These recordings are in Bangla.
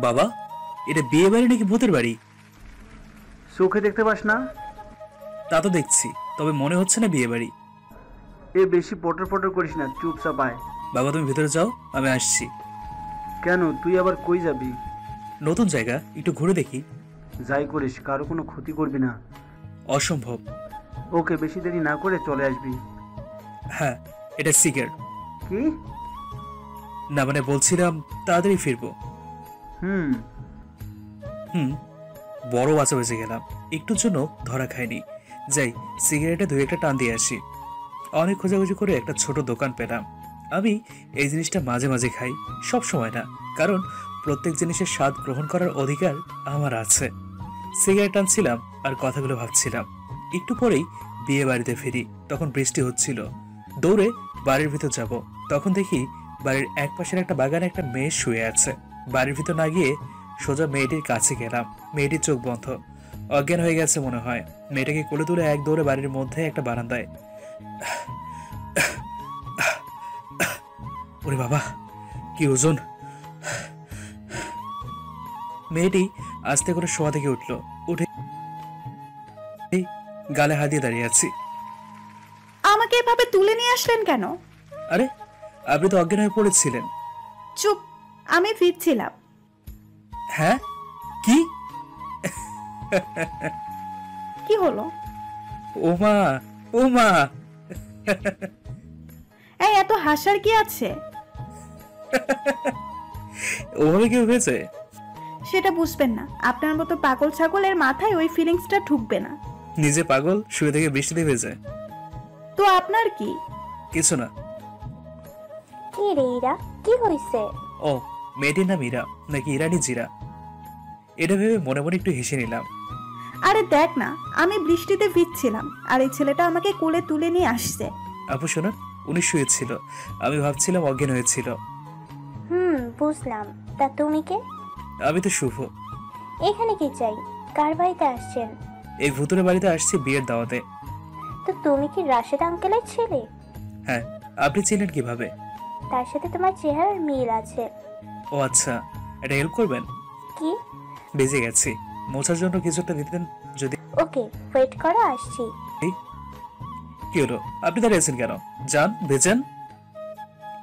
বাবা, এটা বিয়ে বাড়ি নাকি ভূতের বাড়ি? চোখে দেখতে পাস না? তা তো দেখছি, তবে মনে হচ্ছে না বিয়ে বাড়ি। এ বেশি পটর পটর করিস না, চুপচাপ আয়। বাবা তুমি ভিতরে যাও, আমি আসছি। কেন, তুই আবার কই যাবি? নতুন জায়গা, একটু ঘুরে দেখি। যাই করিস কারো কোনো ক্ষতি করবি না। অসম্ভব। ওকে, বেশি দেরি না করে চলে আসবি। হ্যাঁ, এটা সিগার। কি? না মানে বলছিলাম তাড়াতাড়ি ফিরবো। হুম। হুম, বড় বাঁচা বেঁচে গেলাম, একটুর জন্য ধরা খাইনি। যাই, সিগারেটে দুই একটা টান দিয়ে আসি। অনেক খোঁজাখুঁজি করে একটা ছোট দোকান পেলাম। আমি এই জিনিসটা মাঝে মাঝে খাই, সব সময় না, কারণ প্রত্যেক জিনিসের স্বাদ গ্রহণ করার অধিকার আমার আছে। সিগারেট টানছিলাম আর কথাগুলো ভাবছিলাম। একটু পরেই বিয়ে বাড়িতে ফিরি, তখন বৃষ্টি হচ্ছিল। দৌড়ে বাড়ির ভিতর যাব, তখন দেখি বাড়ির এক পাশের একটা বাগানে একটা মেয়ে শুয়ে আছে। বাড়ির ভিতর না গিয়ে সোজা মেয়েটির কাছে গেলাম। মেয়েটির চোখ বন্ধ, অজ্ঞান হয়ে গেছে মনে হয়। মেয়েটাকে কোলে তুলে এক দৌড়ে বাড়ির মধ্যে একটা বারান্দায়। ওরে বাবা, কি ওজন! মেয়েটি আস্তে করে শোয়া থেকে উঠলো, উঠে গালে হাত দিয়ে দাঁড়িয়ে আছি। আমাকে এভাবে তুলে নিয়ে আসলেন কেন? আরে, আপনি তো অজ্ঞান হয়ে পড়েছিলেন। চুপ, আমি ফিরছিলাম। হ্যাঁ? কি? কি হলো? ওমা, ওমা! এই এত হাসার কি আছে? ওভাবে কেউ হয়েছে? সেটা বুঝবেন না, আপনার মতো পাগল ছাগলের মাথায় ওই ফিলিংসটা ঢুকবে না। নিজে পাগল, শুয়ে থেকে বৃষ্টিতে ভেজে। তো আপনার কি? কিছু না। কি রে ইরা, কি হইছে? ও, মেয়েটির নাম ইরা, নাকি ইরানি জিরা, এটা ভেবে মনে মনে একটু হেসে নিলাম। আরে দেখ না, আমি বৃষ্টিতে ভিজছিলাম আর এই ছেলেটা আমাকে কোলে তুলে নিয়ে আসছে। আপু শোনো, উনি শুয়েছিল, আমি ভাবছিলাম অজ্ঞান হয়েছিল। বুঝলাম। তা তুমি কে? আমি তো শুভ। এখানে কি চাই? কার বাড়িতে আসছেন? এই ভুতুরে বাড়িতে আসছি বিয়ের দাওয়াতে। তো তুমি কি রাশেদ আঙ্কেলের ছেলে? হ্যাঁ। আপনি চিনেন কিভাবে? তার সাথে তোমার চেহারার মিল আছে। ও আচ্ছা, এটা হেল্প করবেন? কি? বেজে গেছি, মোছার জন্য কিছুটা দিতেন যদি। ওকে, ওয়েট করো, আসছি। কি হলো, আপনি দাঁড়িয়ে আছেন কেন? যান, ভেজেন।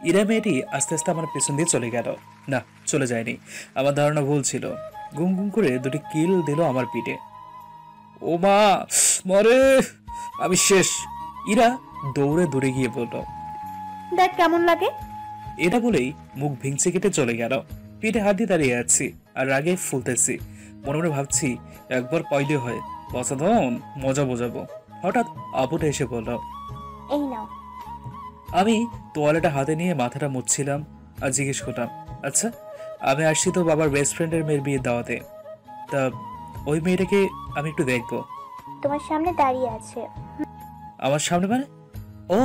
ইরা মেয়েটি আস্তে আস্তে আমার পেছন দিয়ে চলে গেল। না, চলে যায়নি, আমার ধারণা ভুল ছিল। গুম গুম করে দুটি কিল দিল আমার পিঠে। ও মা, মরে, আমি শেষ। ইরা দৌড়ে দূরে গিয়ে বলল, দেখ কেমন লাগে। এটা বলেই মুখ ভিংচে কেটে চলে গেল। পিঠে হাত দিয়ে দাঁড়িয়ে আছি আর রাগে ফুলতেছি। মনে মনে ভাবছি, একবার পাইলে হয়, বসাধন মজা বোঝাবো। হঠাৎ আপুটা এসে বলল। এই নাও। আমি তোয়ালেটা হাতে নিয়ে মাথাটা মুছছিলাম আর জিজ্ঞেস করলাম, আচ্ছা, আমি আসছি তো বাবার বেস্ট ফ্রেন্ডের মেয়ের বিয়ের দাওয়াতে, তা ওই মেয়েটাকে আমি একটু দেখবো। তোমার সামনে দাঁড়িয়ে আছে। আমার সামনে মানে? ও,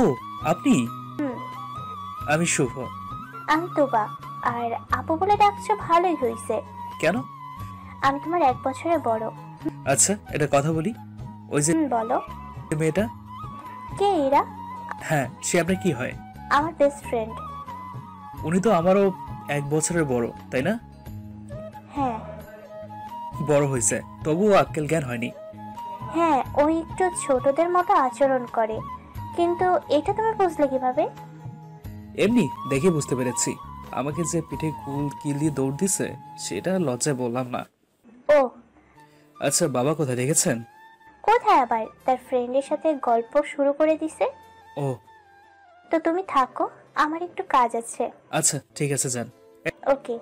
আপনি? হুম। আমি শুভ। আমি তোবা। আর আপু বলে ডাকছো, ভালোই হয়েছে। কেন? আমি তোমার 1 বছরের বড়। আচ্ছা, এটা কথা বলি। ওই যে বলো। মেয়েটা। কে এরা? হ্যাঁ, সে আপনার কি হয়? আমার বেস্ট ফ্রেন্ড। উনি তো আমারও 1 বছরের বড়, তাই না? হ্যাঁ। বড় হয়েছে, তবুও আক্কেল জ্ঞান হয়নি। হ্যাঁ, ও একটু ছোটদের মতো আচরণ করে। কিন্তু এটা তুমি বুঝলে কিভাবে? এমনি দেখে বুঝতে পেরেছি। আমাকে যে পিঠে কিল দিয়ে দৌড় দিছে, সেটা লজ্জায় বললাম না। ও আচ্ছা, বাবা কোথায় রেখেছেন? কোথায় আবার তার ফ্রেন্ডের সাথে গল্প শুরু করে দিছে। ও তো তুমি থাকো, আমার একটু কাজ আছে। আচ্ছা, ঠিক আছে, যান। ওকে।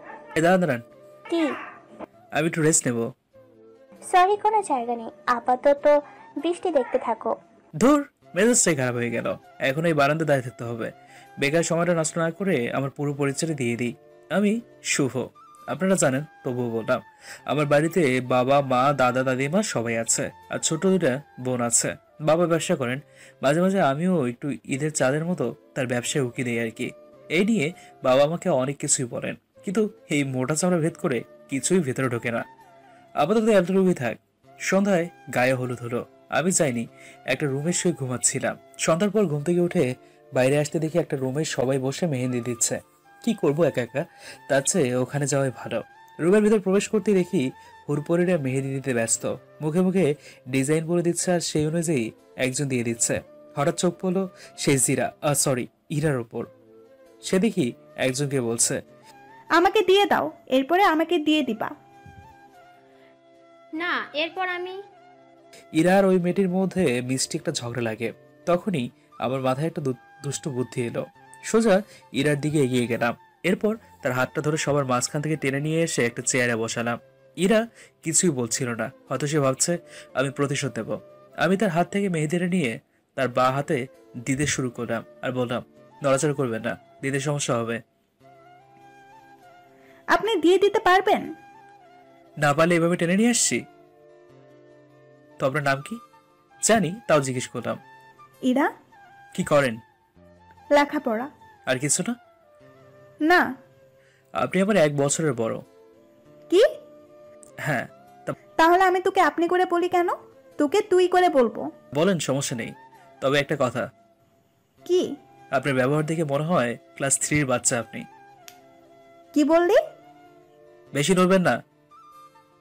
দাঁড়ান দাঁড়ান, কি? আমি একটু রেস্ট নেব। সরি, কোনো জায়গা নেই, আপাতত বৃষ্টি দেখতে থাকো। ধুর, মেজাজটাই খারাপ হয়ে গেল। এখন এই বারান্দা দাঁড়িয়ে থাকতে হবে। বেকার সময়টা নষ্ট না করে আমার পুরো পরিচয় দিয়ে দিই। আমি শুভ, আপনারা জানেন, তবুও বললাম। আমার বাড়িতে বাবা মা দাদা দাদিমা সবাই আছে, আর ছোট দুটা বোন আছে। বাবা ব্যবসা করেন, মাঝে মাঝে আমিও একটু ঈদের চাঁদের মতো তার ব্যবসায় উকি দিই আর কি। এই নিয়ে বাবা আমাকে অনেক কিছুই বলেন, কিন্তু এই মোটা চামড়া ভেদ করে কিছুই ভেতরে ঢোকে না। আপাতত এতটুকুই থাক। সন্ধ্যায় গায়ে হলুদ হলো। আমি যাইনি, একটা রুমে শুয়ে ঘুমাচ্ছিলাম। সন্ধ্যার পর ঘুম থেকে উঠে বাইরে আসতে দেখি একটা রুমে সবাই বসে মেহেন্দি দিচ্ছে। কি করব একা একা, তার চেয়ে ওখানে যাওয়াই ভালো। রুমের ভিতর প্রবেশ করতে দেখি হুরপরিরা মেহেদি দিতে ব্যস্ত, মুখে মুখে ডিজাইন বলে দিচ্ছে আর সেই অনুযায়ী একজন দিয়ে দিচ্ছে। হঠাৎ চোখ পড়লো সেই ইরার ওপর। সে দেখি একজনকে বলছে, আমাকে দিয়ে দাও, এরপরে আমাকে দিয়ে দিবা। না, এরপর আমি। ইরার ওই মেয়েটির মধ্যে মিষ্টি একটা ঝগড়া লাগে। তখনই আমার মাথায় একটা দুষ্ট বুদ্ধি এলো। সোজা ইরার দিকে এগিয়ে গেলাম। এরপর তার হাতটা ধরে সবার মাঝখান থেকে টেনে নিয়ে এসে একটা চেয়ারে বসালাম। ইরা কিছুই বলছিল না, হয়তো সে ভাবছে আমি প্রতিশোধ দেব। আমি তার হাত থেকে মেহেদিটা নিয়ে তার বাঁ হাতে দিতে শুরু করলাম আর বললাম, নড়াচড়া করবেন না, দিতে সমস্যা হবে। আপনি দিয়ে দিতে পারবেন? না পারলে এভাবে টেনে নিয়ে আসছি। তো আপনার নাম কি? জানি, তাও জিজ্ঞেস করলাম। ইরা। কি করেন? লেখাপড়া। আর কিছু না? না। আপনি আমার 1 বছরের বড়। কি? হ্যাঁ। তাহলে আমি তোকে আপনি করে বলি কেন? তোকে তুই করে বলবো। বলেন, সমস্যা নেই। তবে একটা কথা। কি? আপনার ব্যবহার দেখে মনে হয় ক্লাস 3-র বাচ্চা আপনি। কি বললি? বেশি নড়বেন না,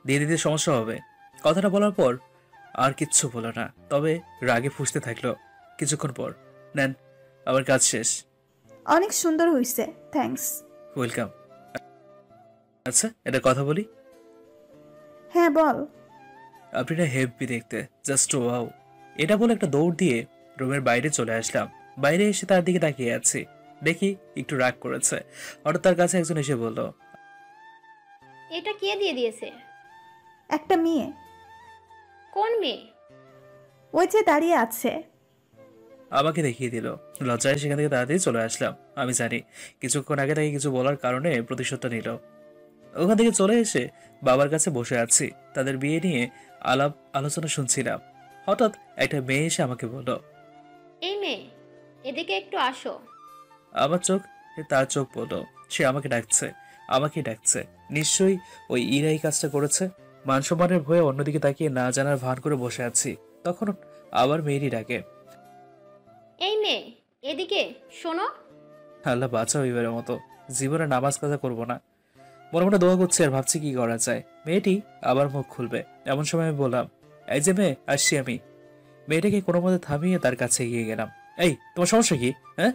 দিয়ে দিতে সমস্যা হবে। কথাটা বলার পর আর কিচ্ছু বলো না, তবে রাগে ফুঁসতে থাকলো। কিছুক্ষণ পর, নেন, আমার কাজ শেষ। অনেক সুন্দর হইছে, থ্যাঙ্কস। ওয়েলকাম। আচ্ছা, এটা কথা বলি। হ্যাঁ বল। আপনি না হেভি দেখতে, জাস্ট ওয়াও। এটা বলে একটা দৌড় দিয়ে রুমের বাইরে চলে আসলাম। বাইরে এসে তার দিকে তাকিয়ে আছি, দেখি একটু রাগ করেছে। হঠাৎ তার কাছে একজন এসে বলল, এটা কে দিয়ে দিয়েছে? একটা মেয়ে। কোন মেয়ে? ওই যে দাঁড়িয়ে আছে। আমাকে দেখিয়ে দিল। লজ্জায় সেখান থেকে তাড়াতাড়ি চলে আসলাম। আমি জানি কিছুক্ষণ আগে তাকে কিছু বলার কারণে প্রতিশোধটা নিল। ওখান থেকে চলে এসে বাবার কাছে বসে আছি, তাদের বিয়ে নিয়ে আলাপ আলোচনা শুনছিলাম। হঠাৎ একটা মেয়ে এসে আমাকে বলল, এই মেয়ে, এদিকে একটু আসো। আমার চোখ তার চোখ পড়ল। সে আমাকে ডাকছে। নিশ্চয়ই ওই ইরাই কাজটা করেছে। মান সম্মানের ভয়ে অন্যদিকে তাকিয়ে না জানার ভান করে বসে আছি। তখন আবার মেয়েরই ডাকে, এই মেয়ে, এদিকে শোনো। আল্লাহ বাঁচাও এবারের মতো, জীবনে নামাজ কাজা করবো না। মনে মনে দোয়া করছি আর ভাবছি কি করা যায়। মেয়েটি আবার মুখ খুলবে এমন সময় আমি বললাম, এই যে মেয়ে, আসছি আমি। মেয়েটাকে কোনো মতে থামিয়ে তার কাছে এগিয়ে গেলাম। এই, তোমার সমস্যা কি? হ্যাঁ,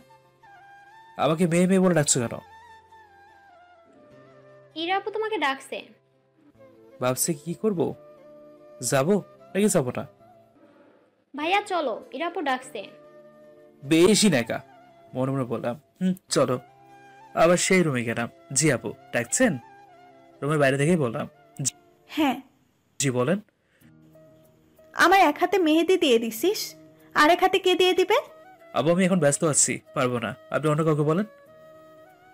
আমাকে মেয়ে মেয়ে বলে ডাকছো কেন? ইরা আপু তোমাকে ডাকছে। ভাবছি কি করব, যাবো নাকি যাবো না। ভাইয়া চলো, ইরা আপু ডাকছে। বেশি নাকা, মনে মনে বললাম, চলো। আবার সেই রুমে গেলাম। জি আপু ডাকছেন? রুমের বাইরে থেকেই বললাম, হ্যাঁ। জি বলেন। আমার এক হাতে মেহেদি দিয়ে দিছিস, আর এক হাতে কে দিয়ে দিবে? আপু আমি এখন ব্যস্ত আছি, পারবো না, আপনি অন্য কাউকে বলেন।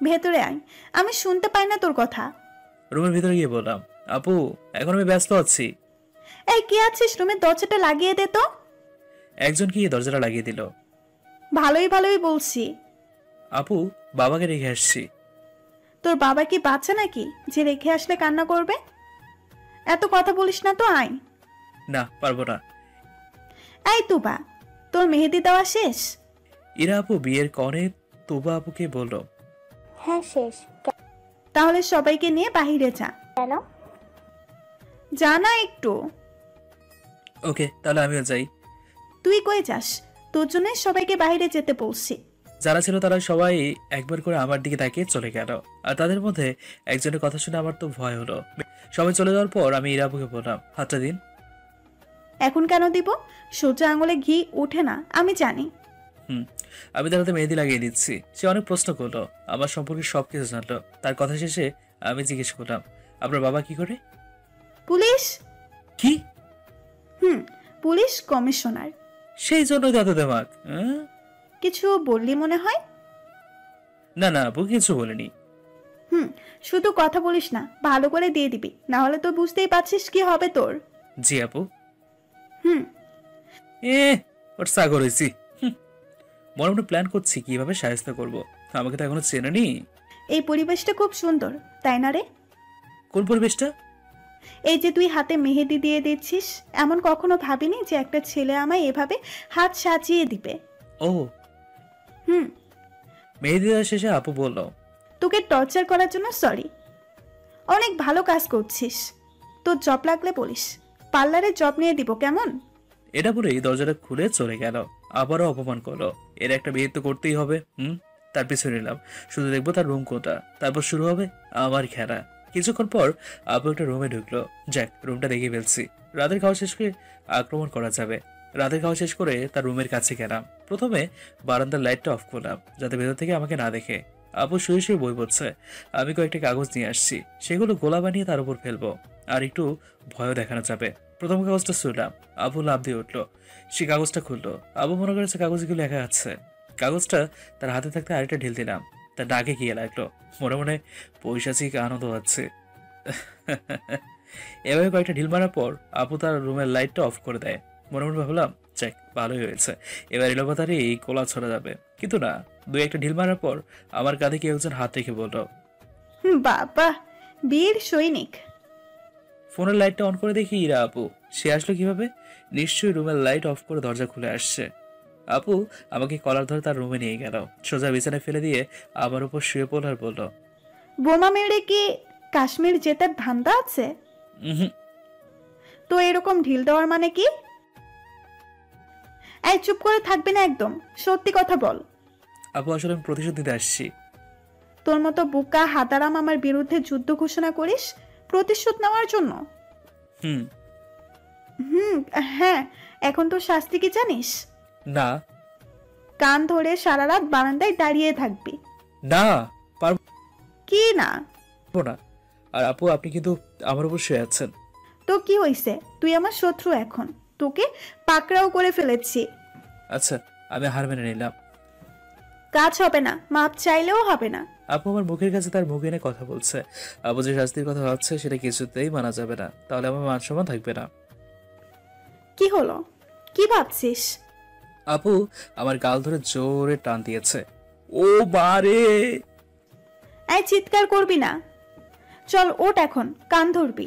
ভেতরে আয়, আমি শুনতে পাই না তোর কথা। রুমের ভিতরে গিয়ে বললাম, আপু এখন আমি ব্যস্ত আছি। এই কে আছিস? রুমের দরজাটা লাগিয়ে দে তো। একজন কি দরজাটা লাগিয়ে দিল। ভালোই ভালোই বলছি। আপু বাবাকে রেখে আসছি। তোর বাবা কি বাচ্চা নাকি যে রেখে আসলে কান্না করবে? এত কথা বলিস না তো, আয়। না, পারবো না। এই তুবা, তোর মেহেদি দেওয়া শেষ? ইরা আপু বিয়ের কনে তুবা আপুকে বলল, হ্যাঁ শেষ। তাহলে সবাইকে নিয়ে বাহিরে যা। কেন? যা না একটু। ওকে, তাহলে আমিও যাই। তুই কই যাস? তোর জন্য সবাইকে বাইরে যেতে বলছি। যারা ছিল তারা সবাই একবার করে আমার দিকে তাকিয়ে চলে গেল। আর তাদের মধ্যে একজনের কথা শুনে আমার তো ভয় হলো। সবাই চলে যাওয়ার পর আমি ইরাপুকে বললাম, হাতটা দিন। এখন কেন দিব? সোজা আঙুলে ঘি ওঠে না, আমি জানি। আমি তার হাতে মেহেদি লাগিয়ে দিচ্ছি। সে অনেক প্রশ্ন করলো, আমার সম্পর্কে সবকিছু জানলো। তার কথা শেষে আমি জিজ্ঞেস করলাম, আপনার বাবা কি করে? পুলিশ। কি? Police commissioner. সেই জন্য এত দেমাক? কিছু বললি মনে হয়? না না আপু, কিছু বলিনি। শুধু কথা বলিস না, ভালো করে দিয়ে দিবি, না হলে তো বুঝতেই পারছিস কি হবে তোর। জি আপু। ওর সাগর হয়েছি। মনে মনে প্ল্যান করছি কিভাবে সাহায্য করব। আমাকে তো এখনো চেনেনি। এই পরিবেশটা খুব সুন্দর, তাই না রে? কোন পরিবেশটা? এই যে তুই হাতে মেহেদি দিয়ে দিচ্ছিস, এমন কখনো ভাবিনি যে একটা ছেলে আমায় এভাবে হাত সাজিয়ে দিবে। ও মেহেদি দেওয়া শেষে আপু বলল, তোকে টর্চার করার জন্য সরি। অনেক ভালো কাজ করছিস। তোর জব লাগলে বলিস, পার্লারের জব নিয়ে দিব, কেমন? এটা বলেই দরজাটা খুলে চলে গেল। আবারও অপমান করলো। এর একটা বিয়ে তো করতেই হবে। তার পিছনে নিলাম, শুধু দেখবো তার রুম কোনটা, তারপর শুরু হবে আমার খেলা। কিছুক্ষণ পর আপু একটা রুমে ঢুকলো। যাক, রুমটা দেখে ফেলছি। রাতের খাওয়া শেষ করে আক্রমণ করা যাবে। রাতের খাওয়া শেষ করে তার রুমের কাছে গেলাম। প্রথমে বারান্দার লাইটটা অফ করলাম, যাতে ভেতর থেকে আমাকে না দেখে। আপু শুয়ে শুয়ে বই পড়ছে। আমি কয়েকটা কাগজ নিয়ে আসছি, সেগুলো গোলা বানিয়ে তার উপর ফেলবো, আর একটু ভয়ও দেখানো যাবে। প্রথম কাগজটা শুনলাম, আবু লাভ দিয়ে উঠলো। সে কাগজটা খুললো। আবু মনে করেছে কাগজগুলো লেখা আছে। কাগজটা তার হাতে থাকতে আরেকটা ঢিল দিলাম, তার ডাকে গিয়ে লাগলো। মনে মনে পৈশাচিক আনন্দ হচ্ছে। এভাবে কয়েকটা ঢিল মারার পর আপু তার রুমের লাইটটা অফ করে দেয়। মনে মনে ভাবলাম, চেক, ভালোই হয়েছে, এবার এলোপাতারি এই কোলা ছড়া যাবে। কিন্তু না, দুই একটা ঢিল মারার পর আমার কাঁধে কেউ একজন হাত রেখে বলল, বাবা, বীর সৈনিক। ফোনের লাইটটা অন করে দেখি ইরা আপু। সে আসলো কিভাবে? নিশ্চয়ই রুমের লাইট অফ করে দরজা খুলে আসছে। আপু আমাকে কলার ধরে তার রুমে নিয়ে গেল। সোজা বিছানায় ফেলে দিয়ে আমার উপর শুয়ে পড়ল আর বলল, বোমা মেরে কি কাশ্মীর জেতার ধান্দা আছে? হুম। তো এরকম ঢিল দেওয়ার মানে কি? এই চুপ করে থাকবি না একদম, সত্যি কথা বল। আপু আসলে আমি প্রতিশোধ নিতে আসছি। তোর মতো বোকা হাতারাম আমার বিরুদ্ধে যুদ্ধ ঘোষণা করিস প্রতিশোধ নেওয়ার জন্য? হুম। হুম, হ্যাঁ। এখন তো শাস্তি কি জানিস? না। কান ধরে সারা রাত বারান্দায় দাঁড়িয়ে থাকবি। না, পারবো কি না? না। আর আপু, আপনি কিন্তু আমার উপর শুয়ে আছেন। তো কি হইছে? তুই আমার শত্রু এখন, তোকে পাকড়াও করে ফেলেছি। আচ্ছা, আমি হার মেনে নিলাম। কাজ হবে না, মাপ চাইলেও হবে না। আপু আমার মুখের কাছে তার মুখ এনে কথা বলছে। আপু যে শাস্তির কথা ভাবছে সেটা কিছুতেই মানা যাবে না, তাহলে আমার মান সম্মান থাকবে না। কি হলো? কি ভাবছিস? আপু আমার গাল ধরে জোরে টান দিয়েছে। ও বারে! এই চিৎকার করবি না, চল ওঠ, এখন কান ধরবি।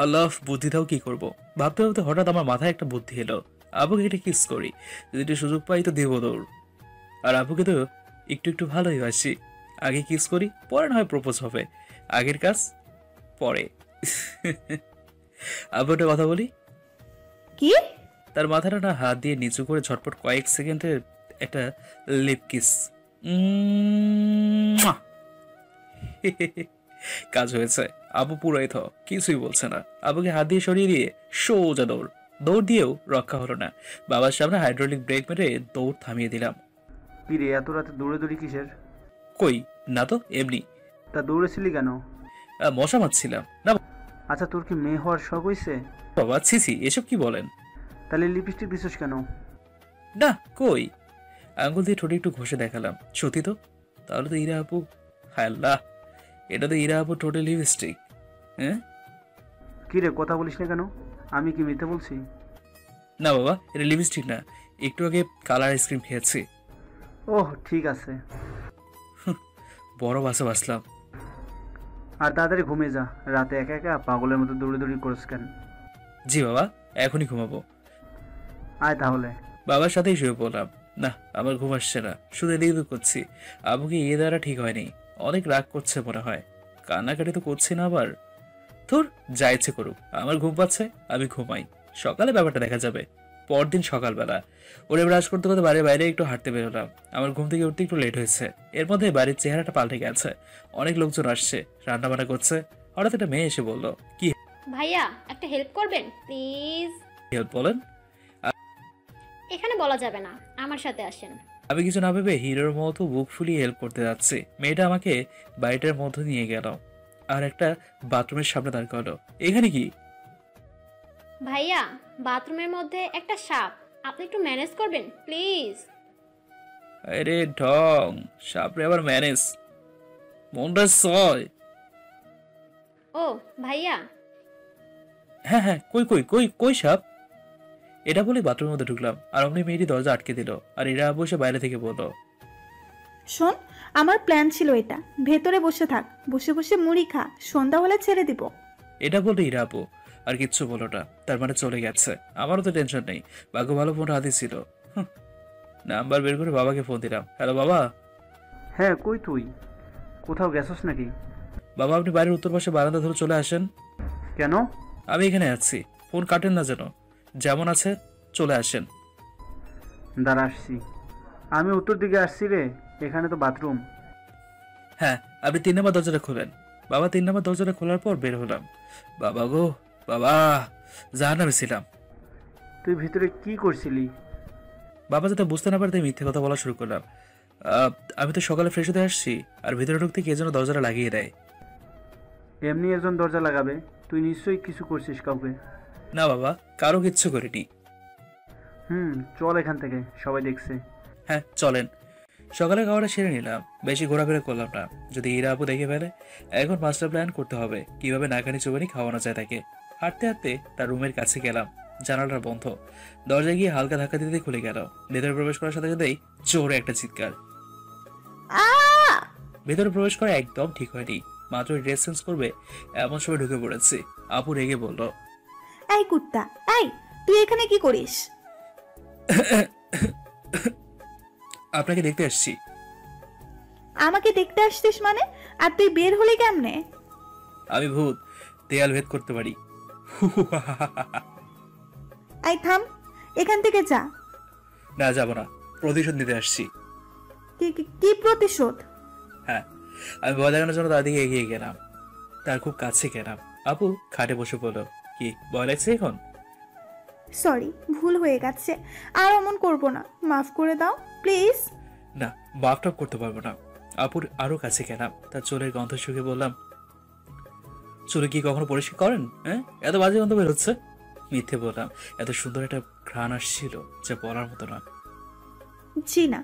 আল্লাহ, বুদ্ধি দাও, কি করব? ভাবতে ভাবতে হঠাৎ আমার মাথায় একটা বুদ্ধি এলো। আপুকে এটা কিস করি, যদি একটু সুযোগ পাই তো দেবো দৌড়। আর আপুকে তো একটু একটু ভালোই বাসি। আগে কিস করি, পরে না হয় প্রপোজ হবে। আগের কাজ পরে। আপু একটা কথা বলি। কি? তার মাথাটা না হাত দিয়ে নিচু করে ঝটপট কয়েক সেকেন্ডের একটা লিপ কিস। কাজ হয়েছে। আপু পুরাই কিছুই বলছে না। আপুকে হাত দিয়ে সরিয়ে দিয়ে সোজা দৌড়। দৌড় দিয়েও রক্ষা হলো না। বাবার সামনে হাইড্রোলিক ব্রেক মেরে দৌড় থামিয়ে দিলাম। কি রে, এত রাতে দৌড়ে কিসের? কই না তো, এমনি। তা দৌড়েছিলি কেন? মশা মারছিলাম না। আচ্ছা, তোর কি মেয়ে হওয়ার শখ হয়েছে? বাবা ছিছি, এসব কি বলেন? তাহলে লিপস্টিক দিছিস কেন? না, কই। আঙ্গুল দিয়ে ঠোঁটে একটু ঘষে দেখালাম। সত্যি তো, তাহলে তো ইরা আপু। হায় আল্লাহ, এটা তো ইরা আপু টোটাল লিপস্টিক। হ্যাঁ। কি রে, কথা বলিস না কেন? আমি কি মিথ্যে বলছি? না বাবা, এটা লিপস্টিক না, একটু আগে কালার আইসক্রিম খেয়েছি। ওহ, ঠিক আছে। বড় বাসা বাসলাম। আর তাড়াতাড়ি ঘুমিয়ে যা, রাতে একা একা পাগলের মতো দৌড়ি করিস কেন? জি বাবা, এখনই ঘুমাবো। আয় তাহলে। বাবার সাথেই শুয়ে পড়লাম। না, আমার ঘুম আসছে না, শুধু এদিক ওদিক করছি। আবুকে ইয়ে দ্বারা ঠিক হয়নি, অনেক রাগ করছে মনে হয়। কান্নাকাটি তো করছি না আবার। তোর যা ইচ্ছে করুক, আমার ঘুম পাচ্ছে, আমি ঘুমাই। সকালে ব্যাপারটা দেখা যাবে। পরদিন সকালবেলা ওরে ব্রাশ করতে করতে বাড়ির বাইরে একটু হাঁটতে বেরোলাম। আমার ঘুম থেকে উঠতে একটু লেট হয়েছে। এর মধ্যে বাড়ির চেহারাটা পাল্টে গেছে। অনেক লোকজন আসছে, রান্না বান্না করছে। হঠাৎ একটা মেয়ে এসে বলল, কি ভাইয়া একটা হেল্প করবেন প্লিজ? হেল্প বলেন? এখানে বলা যাবে না, আমার সাথে আসেন। আমি কিছু না ভেবে হিরোর মতো বুক ফুলিয়ে হেল্প করতে যাচ্ছি। মেয়েটা আমাকে বাড়িটার মধ্যে নিয়ে গেল আর একটা বাথরুমের সামনে দাঁড় করালো। এখানে কি? ভাইয়া, বাথরুমের মধ্যে একটা সাপ, আপনি একটু ম্যানেজ করবেন প্লিজ? আরে ঢং, সাপরে আবার ম্যানেজ? মনটা সয়। ও ভাইয়া, হ্যাঁ হ্যাঁ, কই কই কই কই সাপ? এটা বলে বাথরুমের মধ্যে ঢুকলাম আর অমনি মেয়েটি দরজা আটকে দিল। আর এরা বসে বাইরে থেকে বলল, শোন, আমার প্ল্যান ছিল এটা, ভেতরে বসে থাক, বসে বসে মুড়ি খা, সন্ধ্যা হলে ছেড়ে দিব। এটা বলতে ইরা আপু আর কিচ্ছু বলো না। তার মানে চলে গেছে। আমারও তো টেনশন নেই, ভাগ্য ভালো ফোনটা হাতে ছিল। নাম্বার বের করে বাবাকে ফোন দিলাম। হ্যালো বাবা। হ্যাঁ, কই তুই? কোথাও গেছস নাকি? বাবা আপনি বাড়ির উত্তর পাশে বারান্দা ধরে চলে আসেন। কেন? আমি এখানে আছি, ফোন কাটেন না যেন, যেমন আছে চলে আসেন। দাঁড়া আসছি। আমি উত্তর দিকে আসছি রে, এখানে তো বাথরুম। হ্যাঁ, আপনি 3 নম্বর দরজাটা খোলেন। বাবা 3 নম্বর দরজাটা খোলার পর বের হলাম। বাবা গো বাবা, জাহান্নামে ছিলাম। তুই ভিতরে কি করছিলি? বাবা যাতে বুঝতে না পারে তাই মিথ্যে কথা বলা শুরু করলাম। আহ, আমি তো সকালে ফ্রেশ হতে আসছি, আর ভিতরে ঢুকতে কে যেন দরজাটা লাগিয়ে দেয়। এমনি একজন দরজা লাগাবে, তুই নিশ্চয়ই কিছু করছিস কাউকে। না বাবা, কারো কিচ্ছু করিনি। চল এখান থেকে, সবাই দেখছে। হ্যাঁ চলেন। সকালে খাওয়াটা সেরে নিলাম, বেশি ঘোরাফেরা করলাম না, যদি ইরা আপু দেখে ফেলে। এখন মাস্টার প্ল্যান করতে হবে কিভাবে নাকানি চুবানি খাওয়ানো যায় তাকে। হাঁটতে হাঁটতে তার রুমের কাছে গেলাম, জানালাটা বন্ধ। দরজায় গিয়ে হালকা ধাক্কা দিতে খুলে গেল। ভেতরে প্রবেশ করার সাথে সাথেই জোরে একটা চিৎকার। আ ভেতরে প্রবেশ করা একদম ঠিক হয়নি, মাত্র ড্রেস চেঞ্জ করবে এমন সময় ঢুকে পড়েছি। আপু রেগে বলল, এই কুত্তা, এই তুই এখানে কি করিস? আপনাকে দেখতে আসছি। আমাকে দেখতে আসছিস মানে? আর তুই বের হলি কেমনে? আমি ভূত, দেয়াল ভেদ করতে পারি। এই থাম, এখান থেকে যা। না যাবো না, প্রতিশোধ নিতে আসছি। কি প্রতিশোধ? হ্যাঁ, আমি ভয় দেখানোর জন্য তার দিকে এগিয়ে গেলাম, তার খুব কাছে গেলাম। আপু খাটে বসে বলল, কি ভয় লাগছে এখন? সরি, ভুল হয়ে গেছে, আর অমন করব না, মাফ করে দাও প্লিজ। না, বাফটাপ করতে পারবো না। আপুর আরো কাছে গেলাম, তার চুলের গন্ধ শুকে বললাম, চুলে কি কখনো পরিষ্কার করেন? হ্যাঁ, এত বাজে গন্ধ বের হচ্ছে। মিথ্যে বললাম, এত সুন্দর একটা ঘ্রাণ আসছিল যা বলার মতো না। জি না,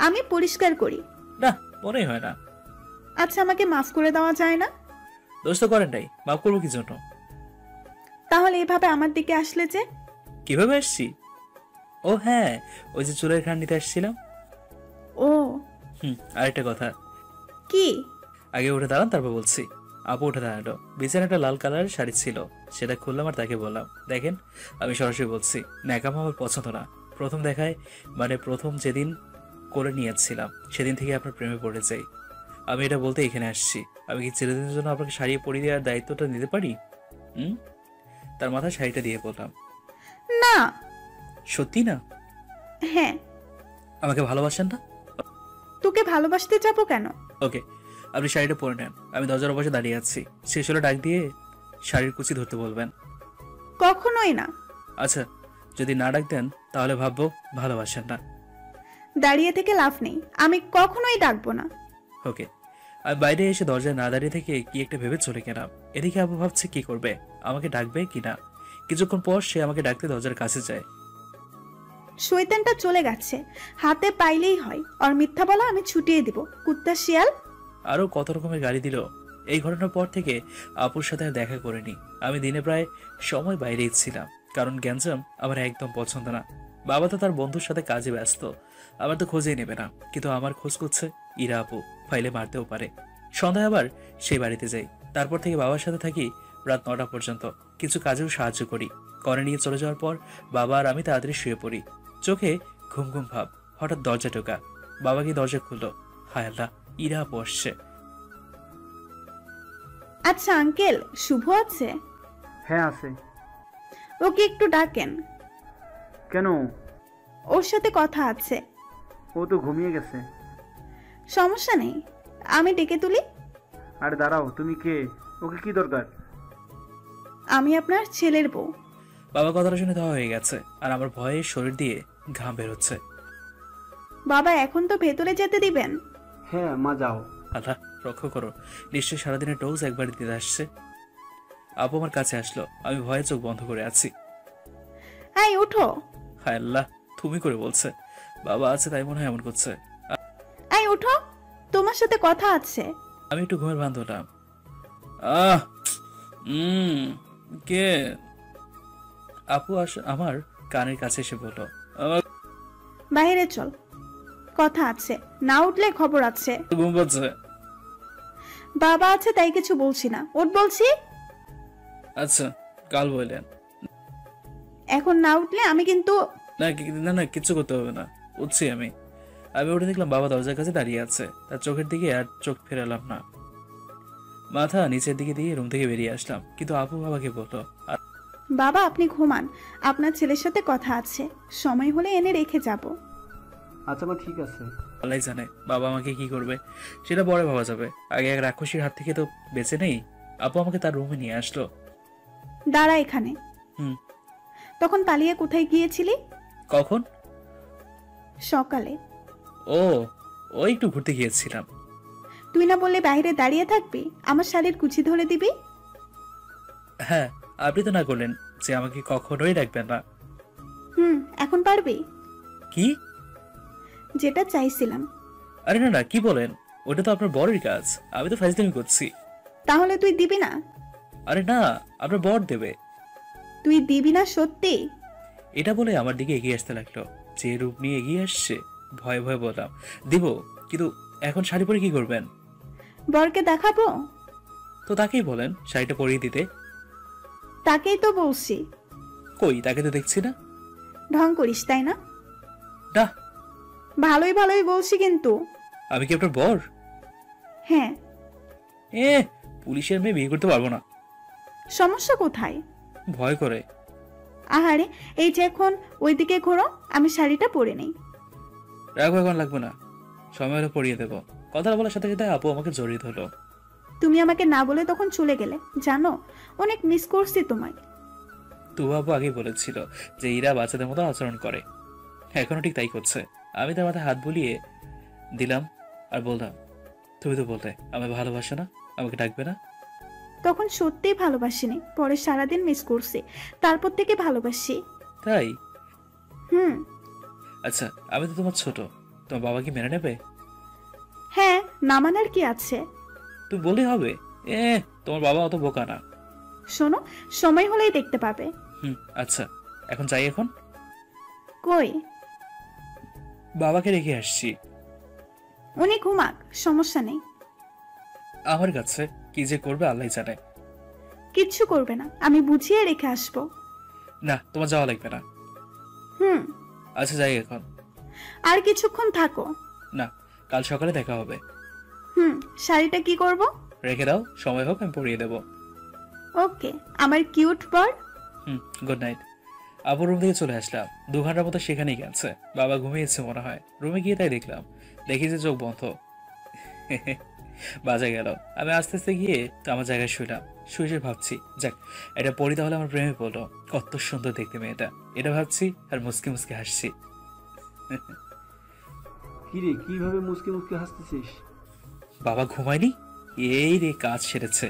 আমি পরিষ্কার করি। না, মনেই হয় না। আচ্ছা, আমাকে মাফ করে দেওয়া যায় না? দোষ তো করেন নাই, মাফ করবো কি জন্য? তাহলে এভাবে আমার দিকে আসলে যে? কিভাবে আসছি? ও হ্যাঁ, ওই যে চুলের ঘ্রাণ নিতে আসছিলাম। ও আরেকটা কথা, কি? আগে উঠে দাঁড়ান তারপর বলছি। আপু উঠে দাঁড়ালো, বিছানায় একটা লাল কালারের শাড়ি ছিল, সেটা খুললাম আর তাকে বললাম, দেখেন আমি সরাসরি বলছি, ন্যাকামো আমার পছন্দ না। প্রথম দেখায়, মানে প্রথম যেদিন করে নিয়েছিলাম সেদিন থেকে আপনার প্রেমে পড়ে যাই। আমি এটা বলতে এখানে আসছি। আমি কি চিরদিনের জন্য আপনাকে শাড়ি পরিয়ে দেওয়ার দায়িত্বটা নিতে পারি? তার মাথায় শাড়িটা দিয়ে বললাম, না। সত্যি না? হ্যাঁ। আমাকে ভালোবাসেন না? তোকে ভালোবাসতে যাবো কেন? ওকে, আপনি শাড়িটা পরে নেন, আমি দরজার পাশে দাঁড়িয়ে আছি। শেষ হলে ডাক দিয়ে শাড়ির কুচি ধরতে বলবেন। কখনোই না। আচ্ছা, যদি না ডাক দেন তাহলে ভাববো ভালোবাসেন না। দাঁড়িয়ে থেকে লাভ নেই, আমি কখনোই ডাকবো না। ওকে। আমি বাইরে এসে দরজায় না দাঁড়িয়ে থেকে কি একটা ভেবে চলে গেলাম। এদিকে আপু ভাবছে কি করবে, আমাকে ডাকবে কিনা। কিছুক্ষণ পর সে আমাকে ডাকতে দরজার কাছে যায়। শয়তানটা চলে গেছে, হাতে পাইলেই হয়। আর মিথ্যা বলা আমি ছুটিয়ে দিব, কুত্তা শিয়াল। আরো কত রকমের গালি দিল। এই ঘটনার পর থেকে আপুর সাথে আর দেখা করিনি। আমি দিনে প্রায় সময় বাইরেই ছিলাম, কারণ গ্যাঞ্জাম আমার একদম পছন্দ না। বাবা তো তার বন্ধুর সাথে কাজে ব্যস্ত, আমার তো খোঁজেই নেবে না, কিন্তু আমার খোঁজ করছে ইরা আপু, ফাইলে মারতেও পারে। সন্ধ্যায় আবার সেই বাড়িতে যাই। তারপর থেকে বাবার সাথে থাকি রাত 9টা পর্যন্ত, কিছু কাজেও সাহায্য করি। করে নিয়ে চলে যাওয়ার পর বাবা আর আমি তাড়াতাড়ি শুয়ে পড়ি। চোখে ঘুম ঘুম ভাব, হঠাৎ দরজা টোকা। বাবা গিয়ে দরজা খুললো, হায় আল্লাহ, ইরা আপু আসছে। আচ্ছা আঙ্কেল, শুভ আছে? হ্যাঁ আছে। ওকে একটু ডাকেন, কেন? ওর সাথে কথা আছে। ও তো ঘুমিয়ে গেছে। সমস্যা নেই, আমি ডেকে তুলি। আরে দাঁড়াও, তুমি কে? ওকে কি দরকার? আমি আপনার ছেলের বউ। বাবা কথাটা শুনে দেওয়া হয়ে গেছে, আর আমার ভয়ে শরীর দিয়ে ঘাম বেরোচ্ছে। বাবা এখন তো ভেতরে যেতে দিবেন? হ্যাঁ মা, যাও। আল্লাহ রক্ষা করো, নিশ্চয়ই সারাদিনের ডোজ একবার দিতে আসছে। আপু আমার কাছে আসলো, আমি ভয়ে চোখ বন্ধ করে আছি। এই উঠো। হায় আল্লাহ, তুমি করে বলছে। বাবা আছে তাই মনে হয় এমন করছে। এই উঠো, তোমার সাথে কথা আছে। আমি একটু ঘুমের ভান ধরলাম। আহ কে? আপু আমার কানের কাছে এসে বলল, বাইরে চল, কথা আছে। না উঠলে খবর আছে। ঘুম পাচ্ছে। বাবা আছে তাই কিছু বলছি না, ওঠ বলছি। আচ্ছা, কাল বললেন। এখন না উঠলে আমি কিন্তু। না না না, কিচ্ছু করতে হবে না, উঠছি আমি। আমি উঠে দেখলাম বাবা দরজার কাছে দাঁড়িয়ে আছে, তার চোখের দিকে আর চোখ ফেরালাম না। মাথা নিচের দিকে দিয়ে রুম থেকে বেরিয়ে আসলাম, কিন্তু আপু বাবাকে বললো, বাবা আপনি ঘুমান, আপনার ছেলের সাথে কথা আছে, সময় হলে এনে রেখে যাব। আচ্ছা মা, ঠিক আছে। আল্লাহ জানে বাবা আমাকে কি করবে, সেটা পরে ভাবা যাবে। আগে এক রাক্ষসীর হাত থেকে তো বেঁচে নেই। আপু আমাকে তার রুমে নিয়ে আসলো। দাঁড়া এখানে। হুম। তখন পালিয়ে কোথায় গিয়েছিলি? কখন? সকালে। ও ওই একটু ঘুরতে গিয়েছিলাম। তুই না বললে বাইরে দাঁড়িয়ে থাকবি, আমার শাড়ির কুচি ধরে দিবি? হ্যাঁ, আপনি তো না করলেন যে আমাকে কখনোই রাখবেন না। এখন পারবি? কি? যেটা চাইছিলাম। আরে না না, কি বলেন? ওটা তো আপনার বরের কাজ, আমি তো ফাইজলামি করছি। তাহলে তুই দিবি না? আরে না, আপনার বর দেবে। তুই দিবি না সত্যি? এটা বলে আমার দিকে এগিয়ে আসতে লাগলো। যে রূপ নিয়ে এগিয়ে আসছে, ভয়ে ভয়ে বললাম, দিব, কিন্তু এখন শাড়ি পরে কি করবেন? বরকে দেখাবো? তো তাকেই বলেন শাড়িটা পরিয়ে দিতে। তাকেই তো বলছি। কই, তাকে তো দেখছি না। ঢং করিস তাই না? না, ভালোই ভালোই বলছি কিন্তু। আমি কি আপনার বর? হ্যাঁ। এ, পুলিশের মেয়ে বিয়ে করতে পারবো না। সমস্যা কোথায়? ভয় করে। আহারে, এই যে এখন ওইদিকে ঘোরো, আমি শাড়িটা পরে নেই। রাখবো, এখন লাগবে না, সময় হলে পরিয়ে দেবো। কথাটা বলার সাথে সাথে আপু আমাকে জড়িয়ে ধরলো। তুমি আমাকে না বলে তখন চলে গেলে, জানো অনেক মিস করছি তোমায়। তু আপু আগেই বলেছিল যে ইরা বাচ্চাদের মতো আচরণ করে, এখনো ঠিক তাই করছে। আমি তার মাথায় হাত বুলিয়ে দিলাম আর বললাম, তুমি তো বলতে আমায় ভালোবাসো না, আমাকে ডাকবে না। তখন সত্যিই ভালোবাসিনি, পরে সারাদিন মিস করছি, তারপর থেকে ভালোবাসি। তাই? হুম। আচ্ছা, আমি তো তোমার ছোট, তোমার বাবা কি মেনে নেবে? হ্যাঁ, না মানার কি আছে? তুমি বললেই হবে। এ, তোমার বাবা অত বোকা না। শোনো, সময় হলেই দেখতে পাবে। আচ্ছা, এখন যাই। এখন কই? বাবাকে রেখে আসছি। উনি ঘুমাক, সমস্যা নেই। আমার কাছে কি যে করবে আল্লাহ জানে। কিচ্ছু করবে না, আমি বুঝিয়ে রেখে আসবো। না, তোমার যাওয়া লাগবে না। হুম। আচ্ছা, যাই এখন। আর কিছুক্ষণ থাকো। না, কাল সকালে দেখা হবে। শাড়িটা কি করব? রেখে দাও, সময় হোক আমি পরিয়ে দেবো। ওকে আমার কিউট বর। Good night. আবার রুম থেকে চলে আসলাম। 2 ঘন্টার মতো সেখানেই গেছে। বাবা ঘুমিয়েছে মনে হয়। রুমে গিয়ে তাই দেখলাম, দেখি যে চোখ বন্ধ। বাজে গেল। আমি আস্তে আস্তে গিয়ে আমার জায়গায় শুইলাম। শুয়ে ভাবছি, যাক, এটা পরি তাহলে আমার প্রেমে পড়লো। কত সুন্দর দেখতে মেয়েটা, এটা ভাবছি আর মুসকি মুসকি হাসছি। কিরে, কিভাবে মুসকে মুসকে হাসতেছিস? বাবা ঘুমায়নি? এই রে, কাজ সেরেছে।